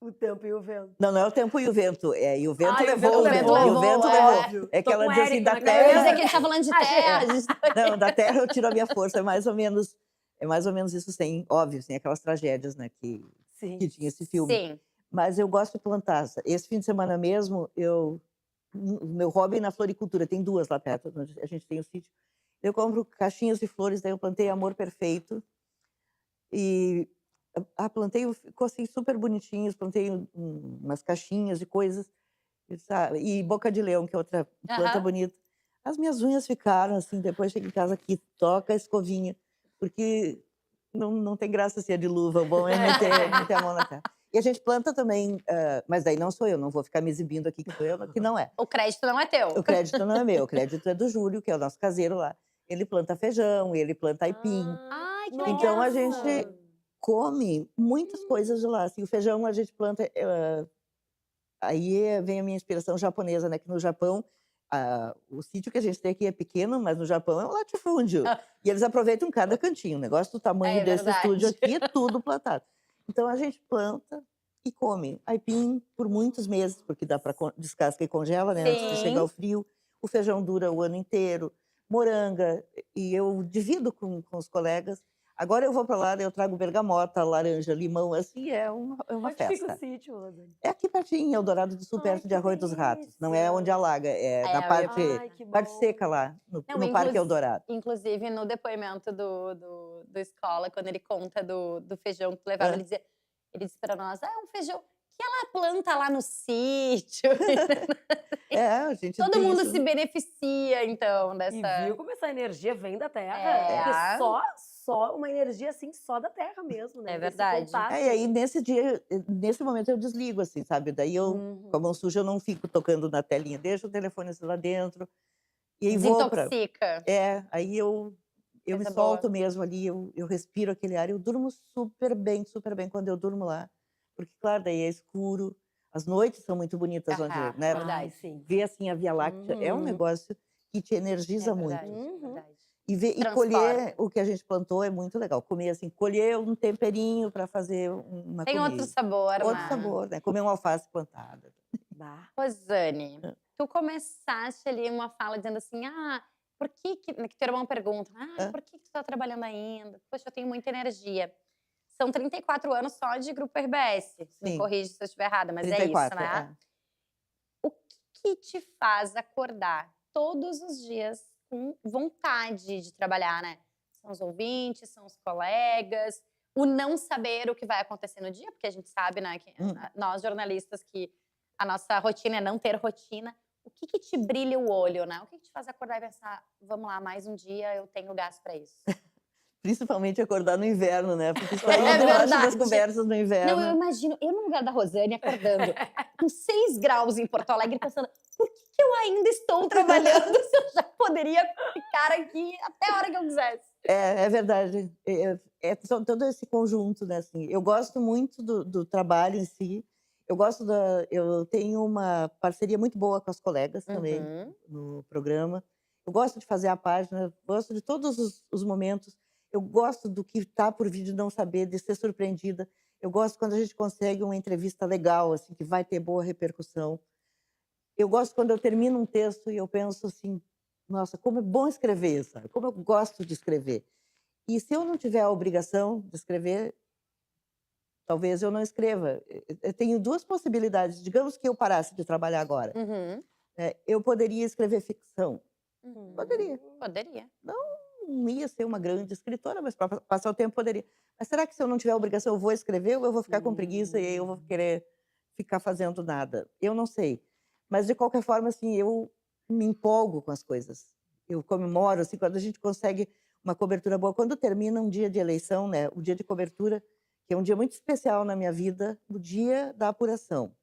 S2: O tempo e o vento.
S3: não é o tempo e o vento. E o vento
S2: Ai, o
S3: levou,
S2: vento
S3: né?
S1: levou,
S3: E o vento
S1: é.
S3: levou. É que
S2: Tô
S3: ela
S2: com
S3: diz assim,
S2: Érica
S3: da
S2: na
S1: Eu ia dizer
S3: terra...
S1: que ele tá falando de terra. a gente tá-
S3: Não, da terra eu tiro a minha força. É mais ou menos isso, sem, óbvio, sem aquelas tragédias, né? Que
S2: Sim.
S3: tinha esse filme.
S1: Sim.
S3: Mas eu gosto de plantar. Esse fim de semana mesmo, o meu hobby é na floricultura. Tem 2 lá perto, onde a gente tem o sítio. Eu compro caixinhas de flores, daí eu plantei Amor Perfeito. E plantei, ficou assim super bonitinhos. Plantei umas caixinhas de coisas. E Boca de Leão, que é outra planta
S1: Aham.
S3: bonita. As minhas unhas ficaram assim, depois chego em casa aqui, toca a escovinha. Porque não tem graça ser de luva, o bom é meter a mão na terra. E a gente planta também, mas daí não sou eu, não vou ficar me exibindo aqui que sou eu, que não é.
S1: O crédito não é teu.
S3: O crédito não é meu, o crédito é do Júlio, que é o nosso caseiro lá. Ele planta feijão, ele planta aipim.
S1: Ai, que
S3: Então a
S1: legal.
S3: gente come muitas coisas de lá. Assim, o feijão a gente planta. Aí vem a minha inspiração japonesa, né? Que no Japão, o sítio que a gente tem aqui é pequeno, mas no Japão é um latifúndio. E eles aproveitam cada cantinho. O negócio do tamanho desse
S1: verdade.
S3: estúdio aqui é tudo plantado. Então a gente planta e come aipim por muitos meses, porque dá para descasca e congela, né? Antes de
S1: Sim.
S3: chegar o frio. O feijão dura o ano inteiro. Moranga, e eu divido com os colegas. Agora eu vou para lá, eu trago bergamota, laranja, limão, assim, é uma
S2: Onde
S3: festa.
S2: fica o sítio, Rosane?
S3: É aqui pertinho, em Eldorado do Sul,
S2: Ai,
S3: perto
S2: que
S3: de Arroio dos Ratos. Não é
S2: delícia.
S3: onde alaga, é
S1: É,
S3: na
S1: eu ia
S3: parte,
S1: perguntar.
S2: Ai, que
S3: parte
S2: bom.
S3: seca lá,
S1: Não,
S3: no Parque Eldorado.
S1: Inclusive, no depoimento do Escola, quando ele conta do feijão que levava, ele disse para nós, é um feijão que ela planta lá no sítio.
S3: A gente
S1: Todo
S3: tem
S1: mundo
S3: isso.
S1: se beneficia, então, dessa...
S2: E viu como essa energia vem da terra?
S1: É.
S2: Porque só uma energia assim, só da terra mesmo, né?
S1: É
S2: Esse
S1: verdade.
S2: contato.
S3: E aí, nesse momento eu desligo, assim, sabe? Daí eu, com a mão suja, eu não fico tocando na telinha, deixo o telefone assim lá dentro. E aí vou pra...
S1: Desintoxica.
S3: Aí eu me
S1: Coisa
S3: solto
S1: boa.
S3: mesmo ali, eu respiro aquele ar, eu durmo super bem quando eu durmo lá. Porque, claro, daí é escuro, as noites são muito bonitas, onde,
S1: Aham,
S3: né?
S1: verdade.
S2: Ai, sim.
S3: Ver assim a Via Láctea é um negócio que te energiza
S1: verdade,
S3: muito.
S1: verdade.
S3: E colher o que a gente plantou é muito legal. Comer assim, colher um temperinho para fazer uma
S1: Tem
S3: comida.
S1: outro sabor,
S3: Outro
S1: né?
S3: sabor, né? Comer uma alface plantada.
S2: Bah.
S1: Rosane, tu começaste ali uma fala dizendo assim, por que teu irmão pergunta, por que tu tá trabalhando ainda? Poxa, eu tenho muita energia. São 34 anos só de Grupo RBS. Me
S3: Sim.
S1: corrige se eu estiver errada, mas
S3: 34,
S1: é isso, né? O que te faz acordar todos os dias com vontade de trabalhar, né? São os ouvintes, são os colegas, o não saber o que vai acontecer no dia, porque a gente sabe, né, que nós jornalistas, que a nossa rotina é não ter rotina. O que te brilha o olho, né? O que te faz acordar e pensar, vamos lá, mais um dia, eu tenho gás para isso?
S3: Principalmente acordar no inverno, né? Porque isso
S1: É
S3: aí eu acho
S1: verdade.
S3: das conversas no inverno.
S1: Não, eu imagino, eu no lugar da Rosane acordando com 6 graus em Porto Alegre, pensando, por que eu ainda estou trabalhando se eu já poderia ficar aqui até a hora que eu quisesse?
S3: É verdade. Todo esse conjunto, né? Assim, eu gosto muito do trabalho em si. Eu tenho uma parceria muito boa com as colegas também no programa. Eu gosto de fazer a página, gosto de todos os momentos. Eu gosto do que está por vir, de não saber, de ser surpreendida. Eu gosto quando a gente consegue uma entrevista legal, assim, que vai ter boa repercussão. Eu gosto quando eu termino um texto e eu penso assim, nossa, como é bom escrever, sabe? Como eu gosto de escrever. E se eu não tiver a obrigação de escrever, talvez eu não escreva. Eu tenho 2 possibilidades. Digamos que eu parasse de trabalhar agora. Eu poderia escrever ficção. Poderia.
S1: Poderia.
S3: Não ia ser uma grande escritora, mas para passar o tempo poderia. Mas será que se eu não tiver a obrigação, eu vou escrever ou eu vou ficar com preguiça e aí eu vou querer ficar fazendo nada? Eu não sei. Mas, de qualquer forma, assim, eu me empolgo com as coisas. Eu comemoro, assim, quando a gente consegue uma cobertura boa. Quando termina um dia de eleição, né, o dia de cobertura, que é um dia muito especial na minha vida, o dia da apuração.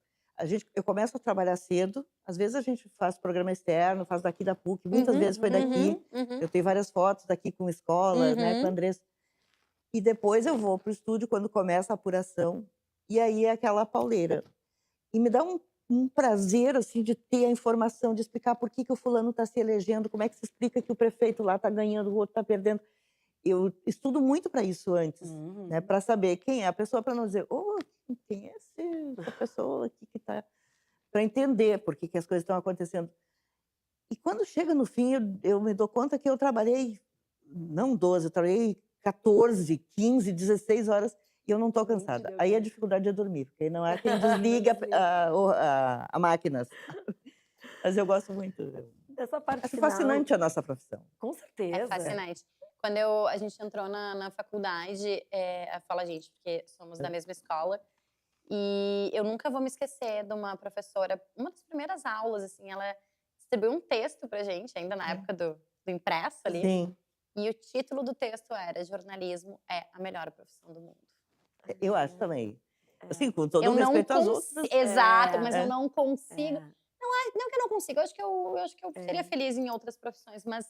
S3: Eu começo a trabalhar cedo, às vezes a gente faz programa externo, faz daqui da PUC, muitas vezes foi daqui. Eu tenho várias fotos daqui com escola, né, com a Andressa. E depois eu vou para o estúdio quando começa a apuração, e aí é aquela pauleira. E me dá um prazer, assim, de ter a informação, de explicar por que o fulano está se elegendo, como é que se explica que o prefeito lá está ganhando, o outro está perdendo. eu estudo muito para isso antes, né? Para saber quem é a pessoa, para não dizer, oh, quem é essa pessoa aqui que está... Para entender por que as coisas estão acontecendo. E quando chega no fim, eu me dou conta que eu trabalhei, não 12, eu trabalhei 14, 15, 16 horas e eu não estou cansada.
S2: Deus.
S3: Aí a dificuldade é dormir, porque não há quem desliga a máquina. Mas eu gosto muito.
S2: Dessa parte
S3: Acho
S2: final.
S3: fascinante a nossa profissão.
S2: Com certeza.
S1: É fascinante. Quando a gente entrou na faculdade, fala a gente, porque somos da mesma escola, e eu nunca vou me esquecer de uma professora, uma das primeiras aulas, assim, ela distribuiu um texto pra gente, ainda na época do impresso ali.
S3: Sim.
S1: E o título do texto era Jornalismo é a melhor profissão do mundo.
S3: Eu acho também. Assim, com todo
S1: Eu não
S3: respeito às outras.
S1: Exato, mas eu não consigo.
S2: É.
S1: Não que eu não consiga, eu acho que eu seria feliz em outras profissões, mas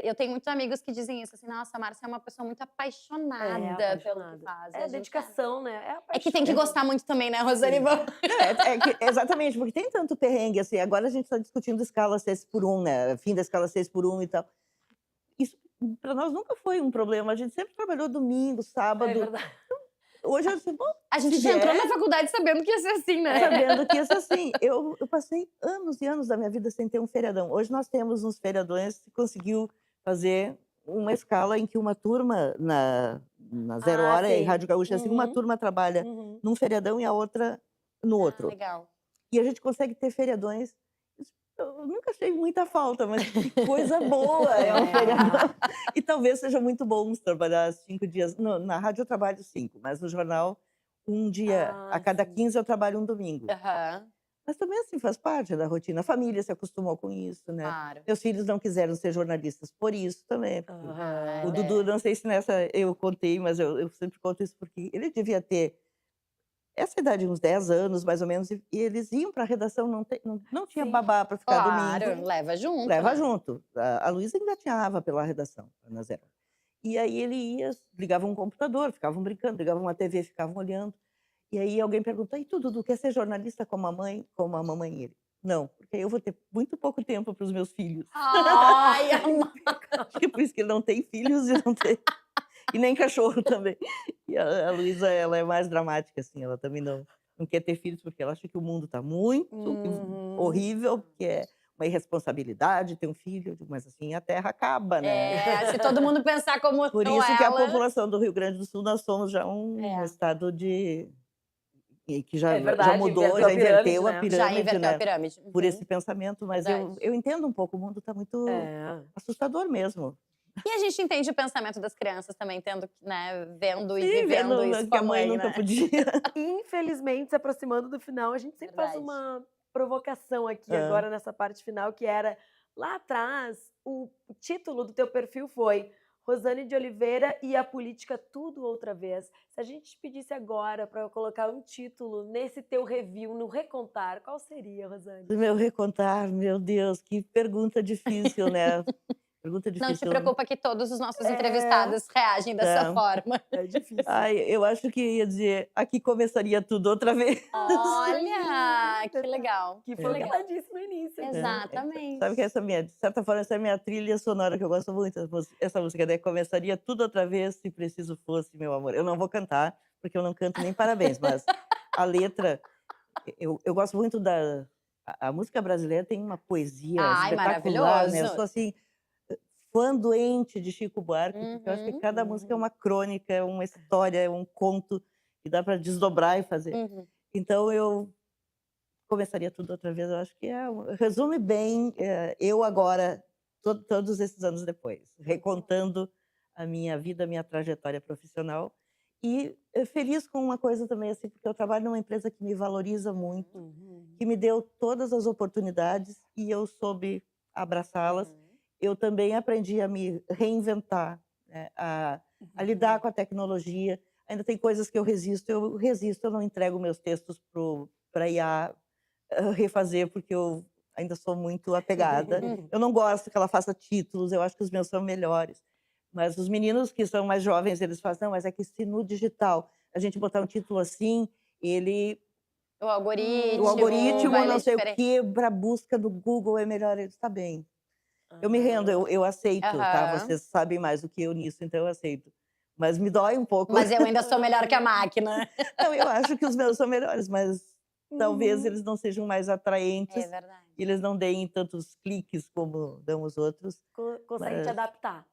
S1: eu tenho muitos amigos que dizem isso, assim, nossa, a Márcia é uma pessoa muito apaixonada pelo que faz.
S2: É dedicação, né?
S1: É que tem que gostar muito também, né, Rosane?
S3: Exatamente, porque tem tanto perrengue, assim, agora a gente está discutindo escala 6x1, né, fim da escala 6x1 e tal. Isso, para nós, nunca foi um problema, a gente sempre trabalhou domingo, sábado.
S2: É verdade.
S3: Hoje eu disse, bom,
S1: A gente já entrou na faculdade sabendo que ia ser assim, né?
S3: sabendo que ia ser assim. Eu passei anos e anos da minha vida sem ter um feriadão. Hoje nós temos uns feriadões que conseguiu fazer uma escala em que uma turma na 0 hora
S2: sim.
S3: e Rádio Gaúcha, assim, uma turma trabalha num feriadão e a outra no outro.
S1: Legal.
S3: E a gente consegue ter feriadões. Eu nunca achei muita falta, mas que coisa boa é um feriadão. E talvez seja muito bom trabalhar 5 dias. Na rádio eu trabalho 5, mas no jornal, um dia a cada 15 eu trabalho um domingo. Mas também, assim, faz parte da rotina. A família se acostumou com isso, né?
S1: Claro.
S3: Meus filhos não quiseram ser jornalistas por isso também. O Dudu, não sei se nessa eu contei, mas eu sempre conto isso porque ele devia ter essa idade, uns 10 anos, mais ou menos, e eles iam para a redação, não tinha babá para ficar domingo.
S1: Claro, leva junto.
S3: Leva
S1: né?
S3: junto. A Luísa engatinhava pela redação, na Zero. E aí ele ia, ligava um computador, ficavam brincando, ligavam uma TV, ficavam olhando. E aí alguém perguntou, e tu, Dudu, quer ser jornalista como a mamãe e ele? Não, porque eu vou ter muito pouco tempo para os meus filhos.
S1: Ai,
S3: Acho que é por isso que ele não tem filhos e não tem... E nem cachorro também. E a Luísa, ela é mais dramática, assim. Ela também não quer ter filhos, porque ela acha que o mundo está muito horrível, porque é uma irresponsabilidade ter um filho. Mas, assim, a terra acaba, né?
S1: Se todo mundo pensar como
S3: Por
S1: ela...
S3: isso que a população do Rio Grande do Sul, nós somos já um estado de... que já mudou, já inverteu a pirâmide,
S1: Já inverteu
S3: né?
S1: a pirâmide.
S3: Por esse pensamento. Mas eu entendo um pouco, o mundo está muito assustador mesmo.
S1: E a gente entende o pensamento das crianças também, vendo e
S3: Sim,
S1: vivendo
S3: vendo
S1: isso
S3: que a
S1: com
S3: mãe
S1: né?
S3: nunca podia.
S2: Infelizmente, se aproximando do final, a gente sempre faz uma provocação aqui agora nessa parte final, que era, lá atrás, o título do teu perfil foi Rosane de Oliveira e a política tudo outra vez. Se a gente te pedisse agora para eu colocar um título nesse teu review, no Recontar, qual seria, Rosane?
S3: Meu recontar, meu Deus, que pergunta difícil, né? Pergunta difícil.
S1: Não te preocupa que todos os nossos entrevistados reagem dessa forma.
S2: É difícil.
S3: Ai, eu acho que ia dizer, aqui começaria tudo outra vez.
S1: Olha, que legal.
S2: Que foi o que ela disse no início.
S1: Exatamente.
S3: Sabe que de certa forma, essa é a minha trilha sonora, que eu gosto muito. Essa música, né? Começaria tudo outra vez, se preciso fosse, meu amor. Eu não vou cantar, porque eu não canto nem parabéns, mas a letra... Eu gosto muito da... A música brasileira tem uma poesia espetacular, né? Eu sou assim... fã doente de Chico Buarque, porque eu acho que cada música é uma crônica, é uma história, é um conto que dá para desdobrar e fazer. Então eu começaria tudo outra vez. Eu acho que resume bem eu agora, todos esses anos depois, recontando a minha vida, a minha trajetória profissional. E feliz com uma coisa também, assim, porque eu trabalho numa empresa que me valoriza muito, que me deu todas as oportunidades e eu soube abraçá-las. Eu também aprendi a me reinventar, né? a lidar com a tecnologia. Ainda tem coisas que eu resisto, eu não entrego meus textos para IA refazer, porque eu ainda sou muito apegada. Eu não gosto que ela faça títulos, eu acho que os meus são melhores. Mas os meninos que são mais jovens, eles falam, não, mas é que se no digital a gente botar um título assim, ele...
S1: O algoritmo,
S3: não sei o quê, para a busca do Google é melhor, ele está bem. Eu me rendo, eu aceito, tá?
S1: Aham.
S3: Vocês sabem mais do que eu nisso, então eu aceito. Mas me dói um pouco.
S1: Mas eu ainda sou melhor que a máquina.
S3: Não, eu acho que os meus são melhores, mas talvez
S2: Uhum.
S3: eles não sejam mais
S1: É
S3: atraentes.
S1: verdade.
S3: E eles não deem tantos cliques como dão os outros.
S2: Consegue te
S3: Mas
S2: adaptar.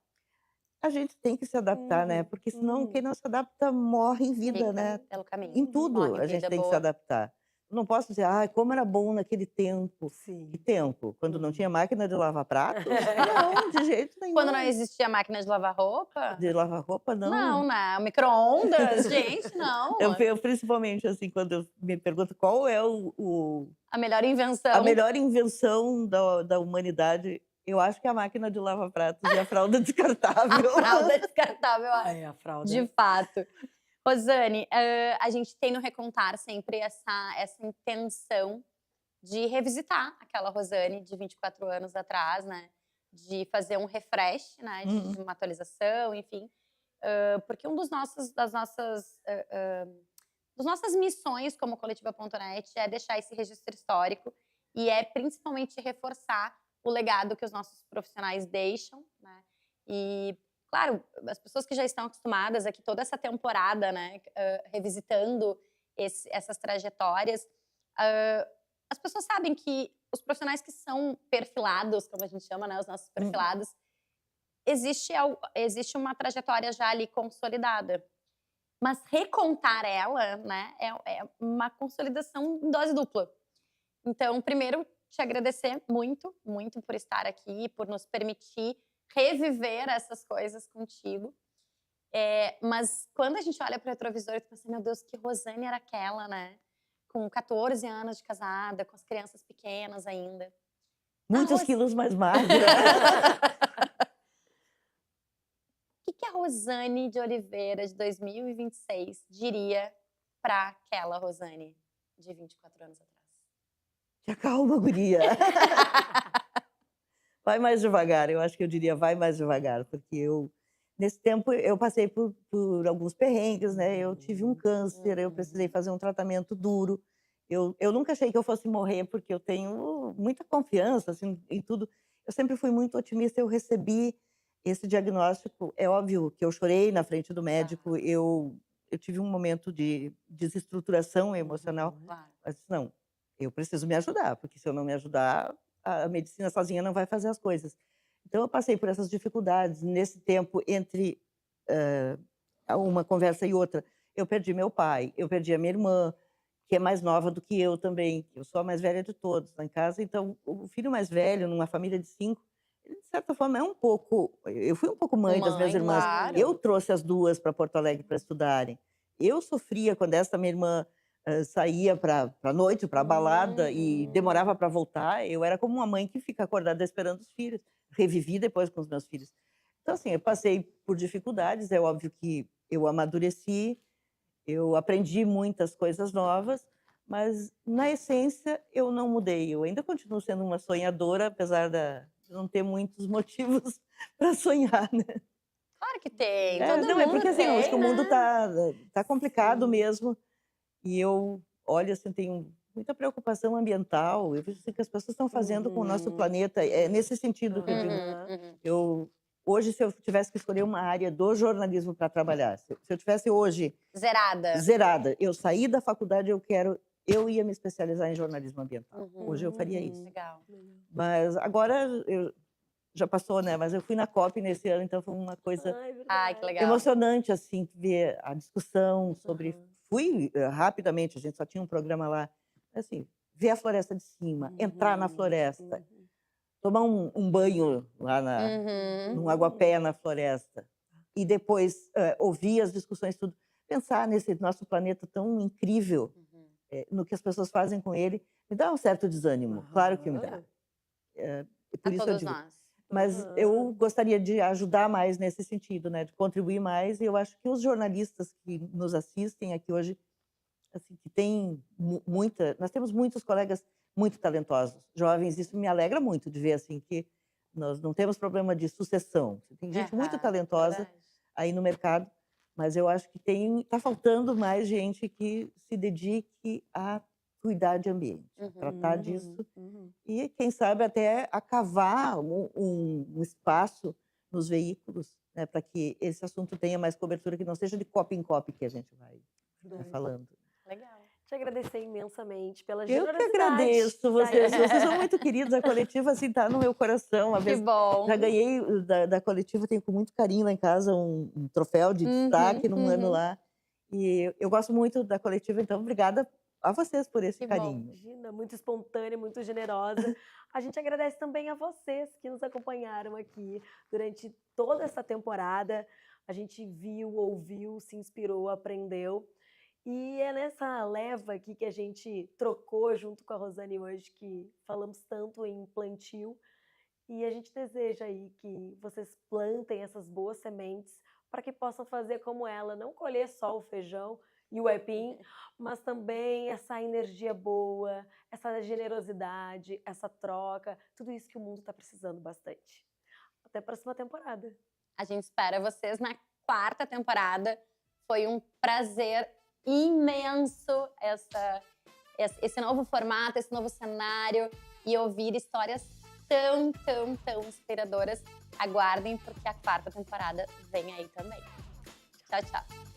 S3: a gente tem que se adaptar, né? Porque senão quem não se adapta morre em vida,
S1: Fica
S3: né?
S1: pelo caminho.
S3: Em tudo
S1: Morre em
S3: a gente
S1: vida,
S3: tem que se
S1: boa.
S3: adaptar. Eu não posso dizer, ah, como era bom naquele tempo. Que
S2: Sim.
S3: tempo? Quando não tinha máquina de lavar pratos? Não, de jeito nenhum.
S1: Quando não existia máquina de lavar roupa?
S3: De lavar roupa, não.
S1: Não, né? Micro-ondas, gente, não.
S3: Eu, principalmente, assim, quando me perguntam qual é
S1: A melhor invenção.
S3: a melhor invenção da humanidade, eu acho que é a máquina de lavar pratos e a fralda descartável.
S1: A fralda descartável,
S2: Ai, a fralda.
S1: de fato. Rosane, a gente tem no Recontar sempre essa intenção de revisitar aquela Rosane de 24 anos atrás, né? De fazer um refresh, né? De uma atualização, enfim. Porque das nossas missões como Coletiva.net é deixar esse registro histórico e é principalmente reforçar o legado que os nossos profissionais deixam, né? E, claro, as pessoas que já estão acostumadas aqui toda essa temporada, né, revisitando essas trajetórias, as pessoas sabem que os profissionais que são perfilados, como a gente chama, né, os nossos perfilados, existe uma trajetória já ali consolidada. Mas recontar ela, né, é uma consolidação em dose dupla. Então, primeiro, te agradecer muito, muito por estar aqui, por nos permitir reviver essas coisas contigo. Mas quando a gente olha para o retrovisor e pensa, meu Deus, que Rosane era aquela, né? Com 14 anos de casada, com as crianças pequenas ainda.
S3: Muitos quilos mais magra.
S1: O que a Rosane de Oliveira, de 2026, diria para aquela Rosane de 24 anos atrás?
S3: Te acalma, guria. Vai mais devagar, eu acho que eu diria vai mais devagar, porque nesse tempo, eu passei por alguns perrengues, né? Eu tive um câncer, eu precisei fazer um tratamento duro. Eu nunca achei que eu fosse morrer, porque eu tenho muita confiança, assim, em tudo. Eu sempre fui muito otimista, eu recebi esse diagnóstico. É óbvio que eu chorei na frente do médico, eu tive um momento de desestruturação emocional,
S1: Claro.
S3: mas não, eu preciso me ajudar, porque se eu não me ajudar, a medicina sozinha não vai fazer as coisas. Então, eu passei por essas dificuldades. Nesse tempo, entre uma conversa e outra, eu perdi meu pai, eu perdi a minha irmã, que é mais nova do que eu também. Eu sou a mais velha de todos lá em casa. Então, o filho mais velho, numa família de 5, ele, de certa forma, é um pouco... Eu fui um pouco mãe das minhas irmãs.
S1: Claro.
S3: Eu trouxe as duas para Porto Alegre para estudarem. Eu sofria quando essa minha irmã saía para a noite, para a balada, e demorava para voltar. Eu era como uma mãe que fica acordada esperando os filhos. Revivi depois com os meus filhos. Então, assim, eu passei por dificuldades. É óbvio que eu amadureci, eu aprendi muitas coisas novas, mas, na essência, eu não mudei. Eu ainda continuo sendo uma sonhadora, apesar de não ter muitos motivos para sonhar, né?
S1: Claro que tem. Todo
S3: Não,
S1: mundo
S3: é porque assim, eu acho que o
S1: tem,
S3: mundo
S1: né?
S3: tá complicado mesmo. E eu, olha, assim, tenho muita preocupação ambiental. Eu vejo assim, que as pessoas estão fazendo com o nosso planeta. É nesse sentido que eu digo. Hoje, se eu tivesse que escolher uma área do jornalismo para trabalhar, se eu tivesse hoje zerada, eu saí da faculdade, eu ia me especializar em jornalismo ambiental. Hoje eu faria isso.
S1: Legal.
S3: Mas agora já passou, né? Mas eu fui na COP nesse ano, então foi uma coisa
S1: Ai, que legal.
S3: emocionante, assim, ver a discussão sobre... Fui rapidamente, a gente só tinha um programa lá, assim, ver a floresta de cima, entrar na floresta, tomar um banho lá num aguapé na floresta, e depois ouvir as discussões, tudo. Pensar nesse nosso planeta tão incrível, no que as pessoas fazem com ele, me dá um certo desânimo, claro que me dá. Por isso eu digo.
S1: Nós.
S3: Mas eu gostaria de ajudar mais nesse sentido, né? De contribuir mais. E eu acho que os jornalistas que nos assistem aqui hoje, assim, que tem nós temos muitos colegas muito talentosos, jovens. Isso me alegra muito de ver assim que nós não temos problema de sucessão. Tem gente muito talentosa aí no mercado, mas eu acho que tá faltando mais gente que se dedique a cuidar de ambiente, a tratar
S2: Uhum,
S3: disso.
S2: uhum.
S3: E, quem sabe, até a cavar um espaço nos veículos, né, para que esse assunto tenha mais cobertura, que não seja de copo em copo que a gente vai
S2: Verdade.
S3: falando.
S1: Legal.
S2: Te agradecer imensamente pela
S3: Eu que
S2: generosidade.
S3: agradeço
S2: da
S3: vocês.
S2: entrevista.
S3: Vocês são muito queridos. A coletiva, assim, tá no meu coração. Uma
S1: Que
S3: vez
S1: bom.
S3: já ganhei da coletiva, tenho com muito carinho lá em casa um troféu de destaque num ano lá. E eu gosto muito da coletiva, então obrigada a vocês por esse
S1: Que bom.
S3: carinho.
S2: Imagina, muito espontânea, muito generosa. A gente agradece também a vocês que nos acompanharam aqui durante toda essa temporada. A gente viu, ouviu, se inspirou, aprendeu. E é nessa leva aqui que a gente trocou junto com a Rosane hoje, que falamos tanto em plantio. E a gente deseja aí que vocês plantem essas boas sementes para que possam fazer como ela, não colher só o feijão e o aipim, mas também essa energia boa, essa generosidade, essa troca, tudo isso que o mundo está precisando bastante. Até a próxima temporada.
S1: A gente espera vocês na 4ª temporada. Foi um prazer imenso esse novo formato, esse novo cenário e ouvir histórias tão inspiradoras. Aguardem, porque a 4ª temporada vem aí também. Tchau, tchau.